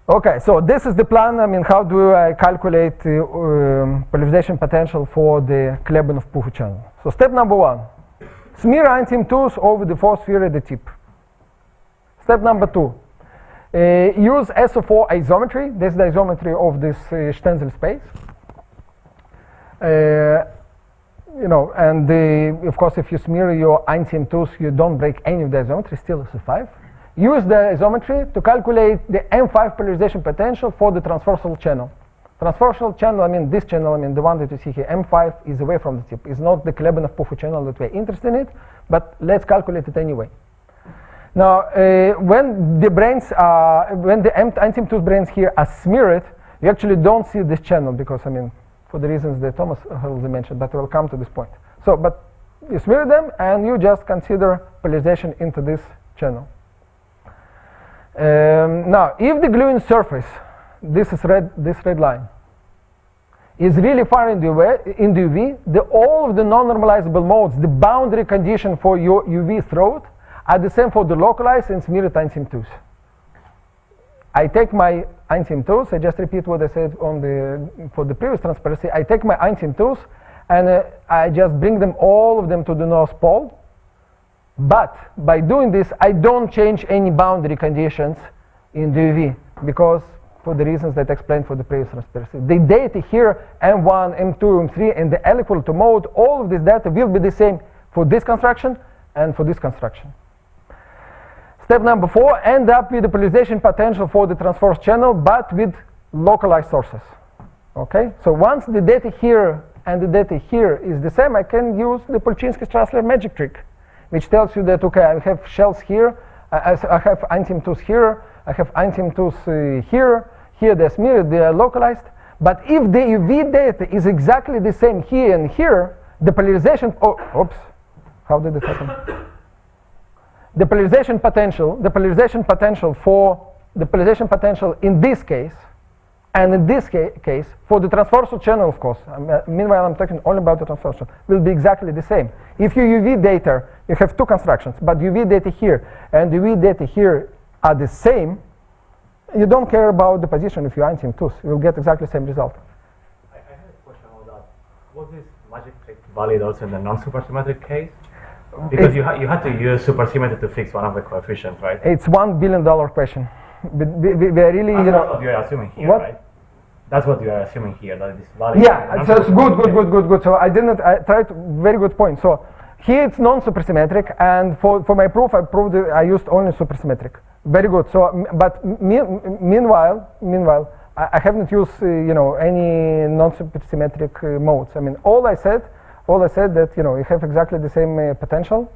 Okay, so this is the plan. How do I calculate polarization potential for the Klebanov-Puffer channel? So step number 1, smear INTM2s over the 4 sphere at the tip. Step number 2, use SO4 isometry. This is the isometry of this Stenzel space. And of course, if you smear your INTM2s, you don't break any of the isometry, still SO5. Use the isometry to calculate the M5 polarization potential for the transversal channel. Transversal channel, this channel, the one that you see here, M5 is away from the tip. It's not the Klebanov-Puffer channel that we're interested in, but let's calculate it anyway. Now, when the INTM2 branes here are smeared, you actually don't see this channel because, for the reasons that Thomas already mentioned, but we'll come to this point. So, but you smear them and you just consider polarization into this channel. Now, if the gluing surface, this red line, is really far in the UV, all of the non-normalizable modes, the boundary condition for your UV throat, are the same for the localized and smeared INTM2s. I take my INTM2s, I just repeat what I said for the previous transparency. I take my INTM2s and I just bring them, all of them, to the North Pole. But by doing this, I don't change any boundary conditions in the UV because for the reasons that I explained for the previous transparency. The data here, M1, M2, M3, and the L equal to mode, all of this data will be the same for this construction and for this construction. Step number 4, end up with the polarization potential for the transverse channel, but with localized sources. Okay, so once the data here and the data here is the same, I can use the Polchinski-Strassler magic trick, which tells you that, okay, I have shells here, I have INTM2s here, I have INTM2s here they're smeared, they are localized. But if the UV data is exactly the same here and here, the polarization, how did it happen? The polarization potential in this case, and in this case, for the transversal channel, of course, meanwhile I'm talking only about the transversal, will be exactly the same. If your UV data, you have 2 constructions, but UV data here and UV data here are the same, you don't care about the position of your INTM2s. You'll get exactly the same result. I have a question about that. Was this magic trick valid also in the non-supersymmetric case? Because you had to use supersymmetry to fix one of the coefficients, right? It's $1 billion question. We are really, That's what you are assuming here, what? Right? That's what you are assuming here, that it is valid. Yeah, so it's good. So I tried, very good point. So here it's non-supersymmetric, and for my proof, I used only supersymmetric. Very good. So, but meanwhile, I haven't used, any non-supersymmetric modes. All I said that, you have exactly the same potential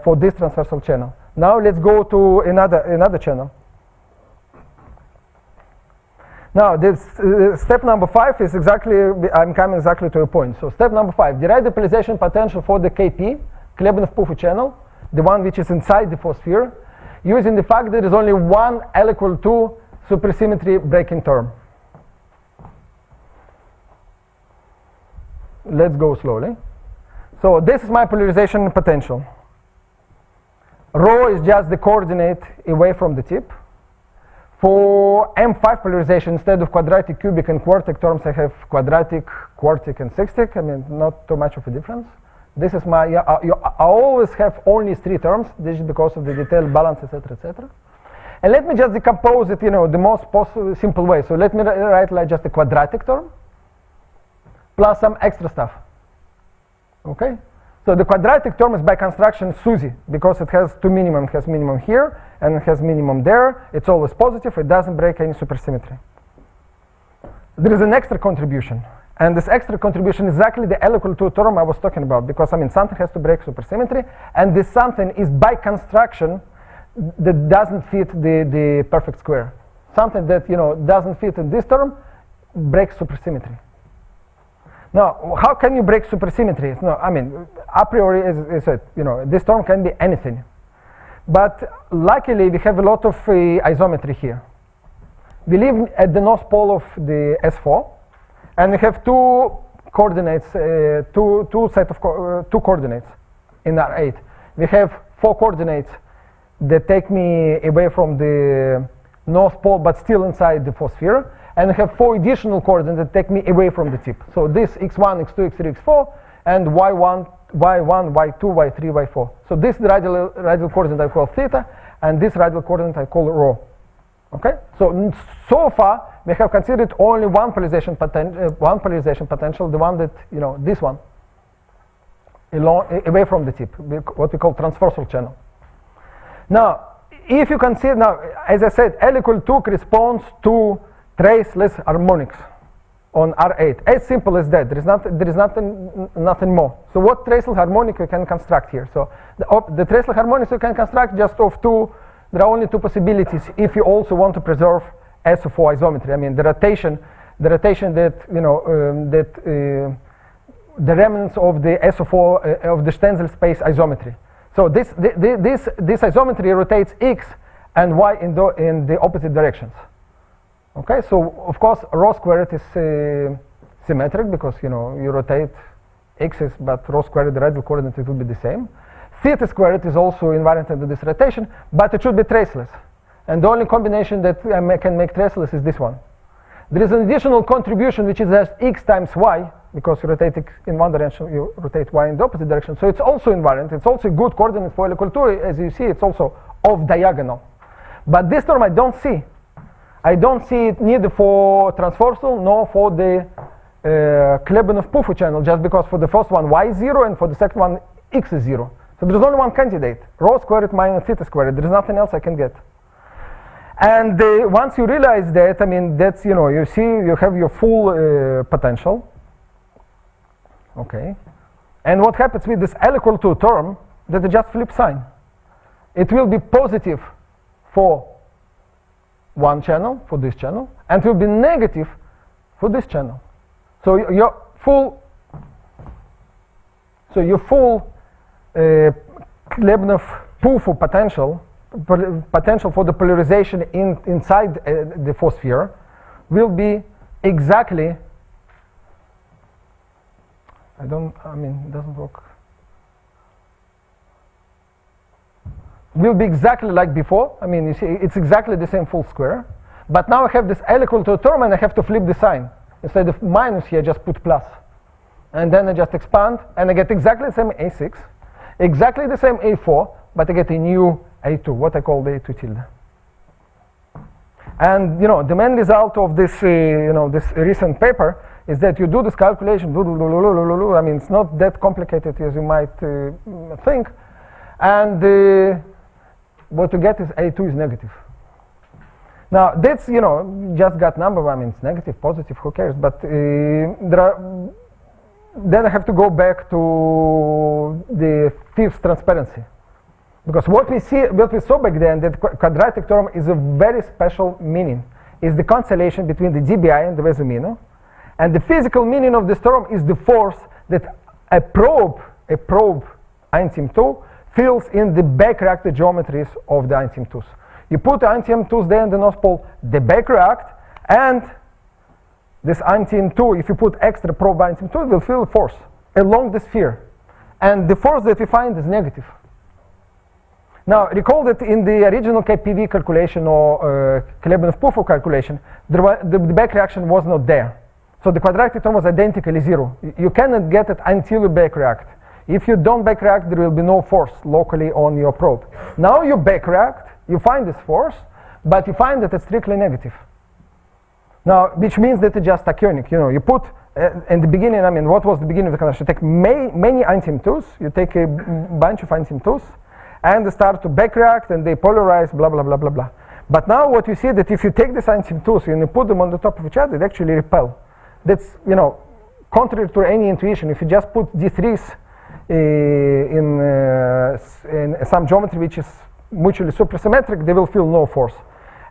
for this transversal channel. Now let's go to another channel. Now, this step number 5 is exactly, I'm coming exactly to a point. So step number 5, derive the polarization potential for the KP, Klebanov-Puffer channel, the one which is inside the 4 sphere, using the fact that there is only one L equal to supersymmetry breaking term. Let's go slowly. So this is my polarization potential. Rho is just the coordinate away from the tip. For M5 polarization, instead of quadratic, cubic, and quartic terms, I have quadratic, quartic, and sextic. Not too much of a difference. This is my, I always have only 3 terms. This is because of the detailed balance, etc., etc. And let me just decompose it, the most possible simple way. So let me write like just a quadratic term plus some extra stuff. Okay? So the quadratic term is by construction SUSY because it has 2 minimum. It has minimum here and it has minimum there. It's always positive. It doesn't break any supersymmetry. There is an extra contribution, and this extra contribution is exactly the L equal 2 term I was talking about, because something has to break supersymmetry, and this something is by construction that doesn't fit the perfect square. Something that doesn't fit in this term breaks supersymmetry. Now, how can you break supersymmetry? No, a priori, as I said, this term can be anything. But luckily, we have a lot of isometry here. We live at the north pole of the S4, and we have two coordinates, two coordinates in R8. We have 4 coordinates that take me away from the north pole, but still inside the 4th sphere. And I have 4 additional coordinates that take me away from the tip. So this x1, x2, x3, x4, and y1, y2, y3, y4. So this radial coordinate I call theta, and this radial coordinate I call rho. Okay? So far we have considered only one polarization potential, the one that this one, away from the tip, what we call transversal channel. Now, if you consider as I said, L equal 2 corresponds to traceless harmonics on R8. As simple as that. There is nothing more. So what traceless harmonic you can construct here? So the traceless harmonics you can construct just of two. There are only 2 possibilities if you also want to preserve SO4 isometry. The rotation that the remnants of the SO4 of the Stenzel space isometry. So this isometry rotates x and y in the opposite directions. Okay, so of course rho squared is symmetric, because you rotate x's, but rho squared, the radial coordinate, it will be the same. Theta squared is also invariant into this rotation, but it should be traceless. And the only combination that I can make traceless is this one. There is an additional contribution, which is just x times y, because you rotate x in one direction, you rotate y in the opposite direction. So it's also invariant. It's also a good coordinate for L equal 2. As you see, it's also off diagonal. But this term I don't see. I don't see it neither for transversal nor for the Klebanov-Puffu channel, just because for the first one y is 0 and for the second one x is 0. So there's only one candidate, rho squared minus theta squared. There is nothing else I can get. And once you realize that, that's, you see you have your full potential. Okay. And what happens with this L equal 2 term, that it just flip sign. It will be positive for one channel, for this channel, and it will be negative for this channel. So your full Klebanov-Puffu potential for the polarization inside the 4th sphere will be exactly, it doesn't work. Will be exactly like before. You see, it's exactly the same full square. But now I have this L equal to a term, and I have to flip the sign. Instead of minus here, I just put plus. And then I just expand, and I get exactly the same A6, exactly the same A4, but I get a new A2, what I call the A2 tilde. And the main result of this, this recent paper is that you do this calculation. It's not that complicated as you might think, and what you get is A2 is negative. Now that's just got number. It's negative, positive, who cares? But then I have to go back to the 5th transparency. Because what we saw back then, that quadratic term is a very special meaning. Is the cancellation between the dBi and the Vesumino. And the physical meaning of this term is the force that a probe Einstein 2 fills in the back-reacted geometries of the Einstein 2s. You put the Einstein 2s there in the North Pole, they back-react, and this Einstein 2, if you put extra probe Einstein 2, it will feel a force along the sphere. And the force that we find is negative. Now, recall that in the original KPV calculation or Klebanov-Puffu calculation, the back reaction was not there. So the quadratic term was identically 0. You cannot get it until you back react. If you don't back react, there will be no force locally on your probe. Now you back react, you find this force, but you find that it's strictly negative. Now, which means that it's just tachyonic. You put in the beginning, what was the beginning of the conduction? You take many Einstein 2s, you take a bunch of Einstein 2s, and they start to back react and they polarize, blah, blah, blah, blah, blah. But now what you see that if you take the asymptotes and you put them on the top of each other, they actually repel. That's, you know, contrary to any intuition. If you just put D3s in some geometry which is mutually supersymmetric, they will feel no force.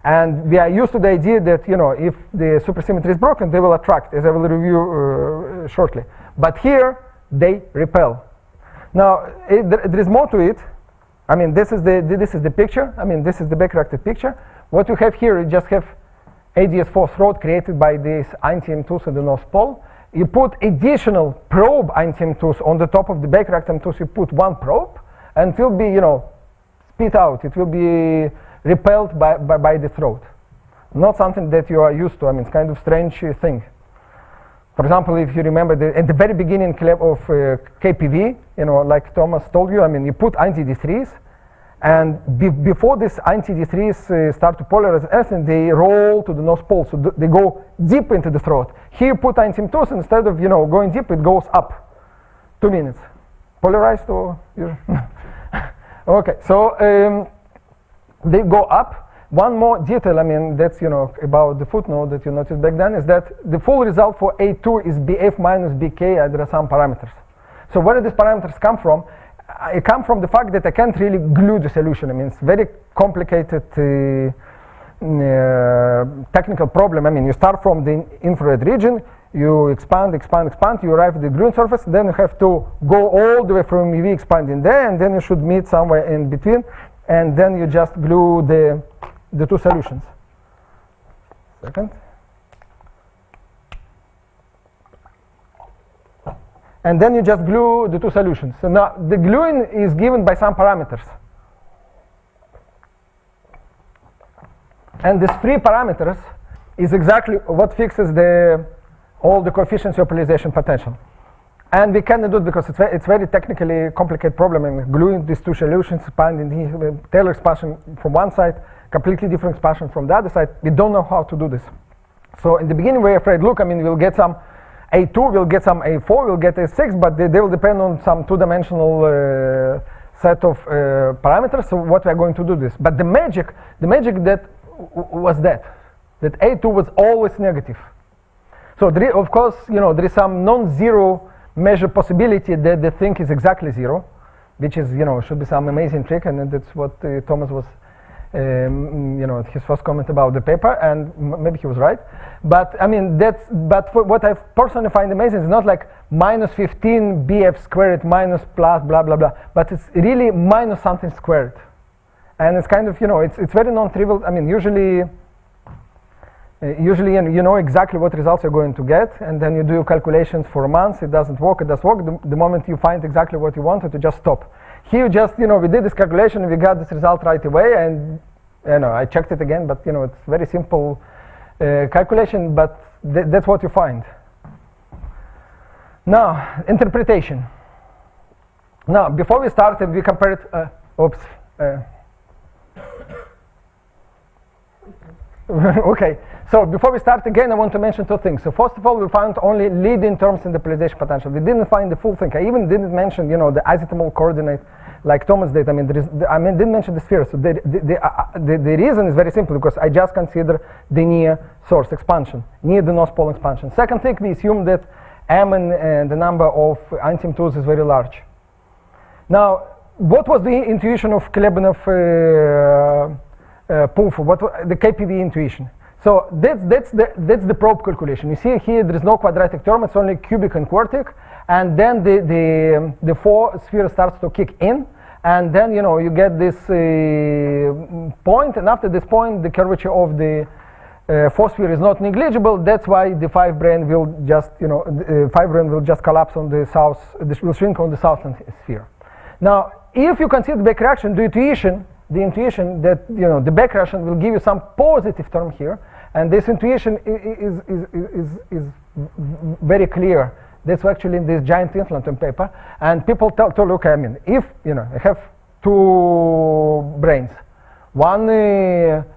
And we are used to the idea that, you know, if the supersymmetry is broken, they will attract, as I will review shortly. But here, they repel. Now, there is more to it. I mean, this is the picture. I mean, this is the back-reacted picture. What you have here, you just have ADS4 throat created by this anti-M2s in the North Pole. You put additional probe anti-M2s on the top of the back-reacted M2s. You put one probe, and it will be, you know, spit out. It will be repelled by the throat. Not something that you are used to. I mean, it's kind of strange thing. For example, if you remember at the very beginning of KPV, you know, like Thomas told you, I mean, you put anti-D3s, and before these anti-D3s start to polarize everything, they roll to the North Pole, so they go deep into the throat. Here you put anti-M2s, instead of, you know, going deep, it goes up. 2 minutes. Polarized or? Okay, so they go up. One more detail, I mean, that's, you know, about the footnote that you noticed back then, is that the full result for A2 is BF minus BK, and there are some parameters. So where do these parameters come from? It comes from the fact that I can't really glue the solution. I mean, it's very complicated technical problem. I mean, you start from the infrared region, you expand, you arrive at the gluing surface, then you have to go all the way from UV expanding there, and then you should meet somewhere in between, and then you just glue the two solutions. Second. And then you just glue the two solutions. So now the gluing is given by some parameters. And these 3 parameters is exactly what fixes all the coefficients of polarization potential. And we cannot do it because it's very technically complicated problem. And gluing these two solutions, expanding the Taylor expansion from one side, completely different expansion from the other side. We don't know how to do this. So in the beginning, we're afraid, look, I mean, we'll get some A2, we'll get some A4, we'll get A6, but they will depend on some two-dimensional set of parameters. So what we're going to do this. But the magic that was that A2 was always negative. So there, of course, you know, there is some non-zero measure possibility that the thing is exactly 0, which is, you know, should be some amazing trick, and that's what Thomas was, you know, his first comment about the paper, and maybe he was right. But I mean, but what I personally find amazing is not like minus 15 BF squared minus plus blah blah blah, but it's really minus something squared, and it's kind of, you know, it's very non-trivial. I mean, usually you know exactly what results you're going to get, and then you do calculations for a month. It doesn't work. It does work. The moment you find exactly what you wanted, to just stop. Here, just, you know, we did this calculation, we got this result right away, and, you know, I checked it again, but, you know, it's very simple calculation, but that's what you find. Now, interpretation. Now, before we started, we compared. Okay. So before we start again, I want to mention 2 things. So first of all, we found only leading terms in the polarization potential. We didn't find the full thing. I even didn't mention, you know, the azimuthal coordinate like Thomas did. I mean, didn't mention the sphere. So the reason is very simple, because I just consider the near source expansion, near the North Pole expansion. Second thing, we assume that M and the number of anti-M2s is very large. Now, what was the intuition of Klebanov proof? What was the KPV intuition? So that's the probe calculation. You see here there is no quadratic term, it's only cubic and quartic, and then the 4 sphere starts to kick in, and then, you know, you get this point, and after this point the curvature of the 4 sphere is not negligible. That's why the 5 brane will just, you know, 5 brane will just collapse on the south, this will shrink on the southern sphere. Now, if you consider back reaction, the intuition that, you know, the back reaction will give you some positive term here, and this intuition is very clear. That's actually in this giant influence on paper, and people tell look, I mean, if, you know, I have 2 branes, one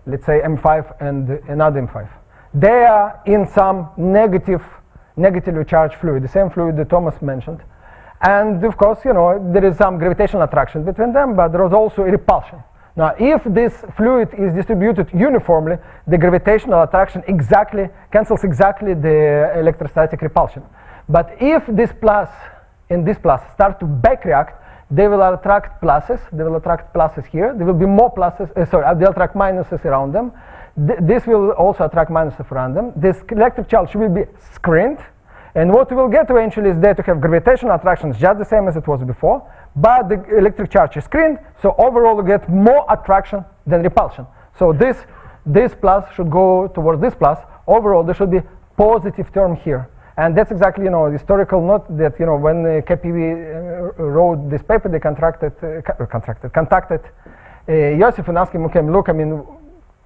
let's say M5 and another M5, they are in some negatively charged fluid, the same fluid that Thomas mentioned, And of course, there is some gravitational attraction between them, but there is also a repulsion. Now, if this fluid is distributed uniformly, the gravitational attraction cancels exactly the electrostatic repulsion. But if this plus and this plus start to back react, they will attract pluses. They will attract pluses here. There will be more pluses. They'll attract minuses around them. This will also attract minuses around them. This electric charge will be screened. And what we will get eventually is that you have gravitational attractions just the same as it was before, but the electric charge is screened, so overall you get more attraction than repulsion. So this plus should go towards this plus. Overall, there should be positive term here. And that's exactly, the historical note that, when KPV wrote this paper, they contacted Yosef and asked him, okay, look,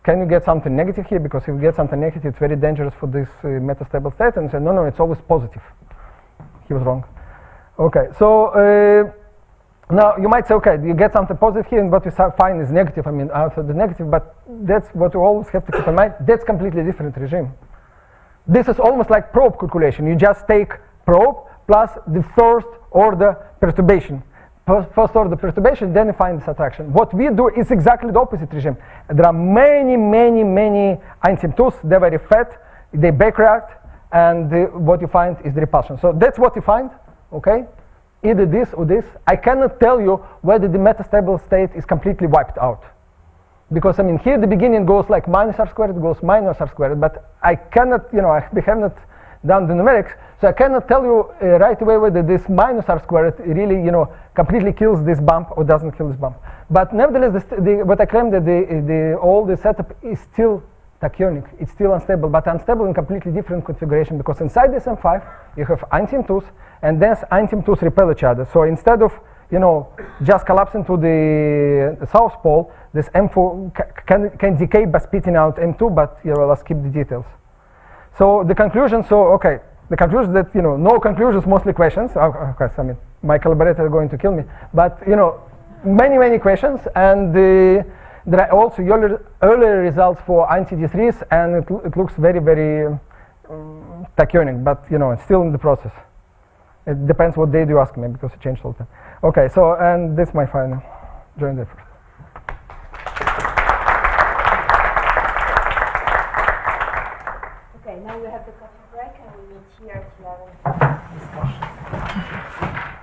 can you get something negative here? Because if you get something negative, it's very dangerous for this metastable state. And he said, no, it's always positive. He was wrong. Okay, so now you might say, okay, you get something positive here, and what we find is negative. After the negative, but that's what you always have to keep in mind. That's completely different regime. This is almost like probe calculation. You just take probe plus the first order perturbation. First order perturbation, then you find this attraction. What we do is exactly the opposite regime. There are many asymptotes. They're very fat, they back react, and what you find is the repulsion. So that's what you find, okay? Either this or this. I cannot tell you whether the metastable state is completely wiped out. Because here the beginning goes like minus r squared, it goes minus r squared, but I cannot, we have not done the numerics, so I cannot tell you right away whether this minus r squared really, completely kills this bump or doesn't kill this bump. But nevertheless, what I claim that all the setup is still tachyonic, it's still unstable, but unstable in completely different configuration, because inside this M5 you have asymptotes, and then asymptotes repel each other. So instead of just collapsing to the south pole, this M4 can decay by spitting out M2, but let's keep the details. So the conclusion, the conclusion that, no conclusions, mostly questions. Of course, my collaborators are going to kill me, but, many questions, and there are also earlier results for anti-D3s, and it looks very tachyonic, but, it's still in the process. It depends what day you ask me, because it changed all the time. Okay, so, and this is my final joint effort. Okay, now we have the coffee break, and we meet here at 11. Discussion.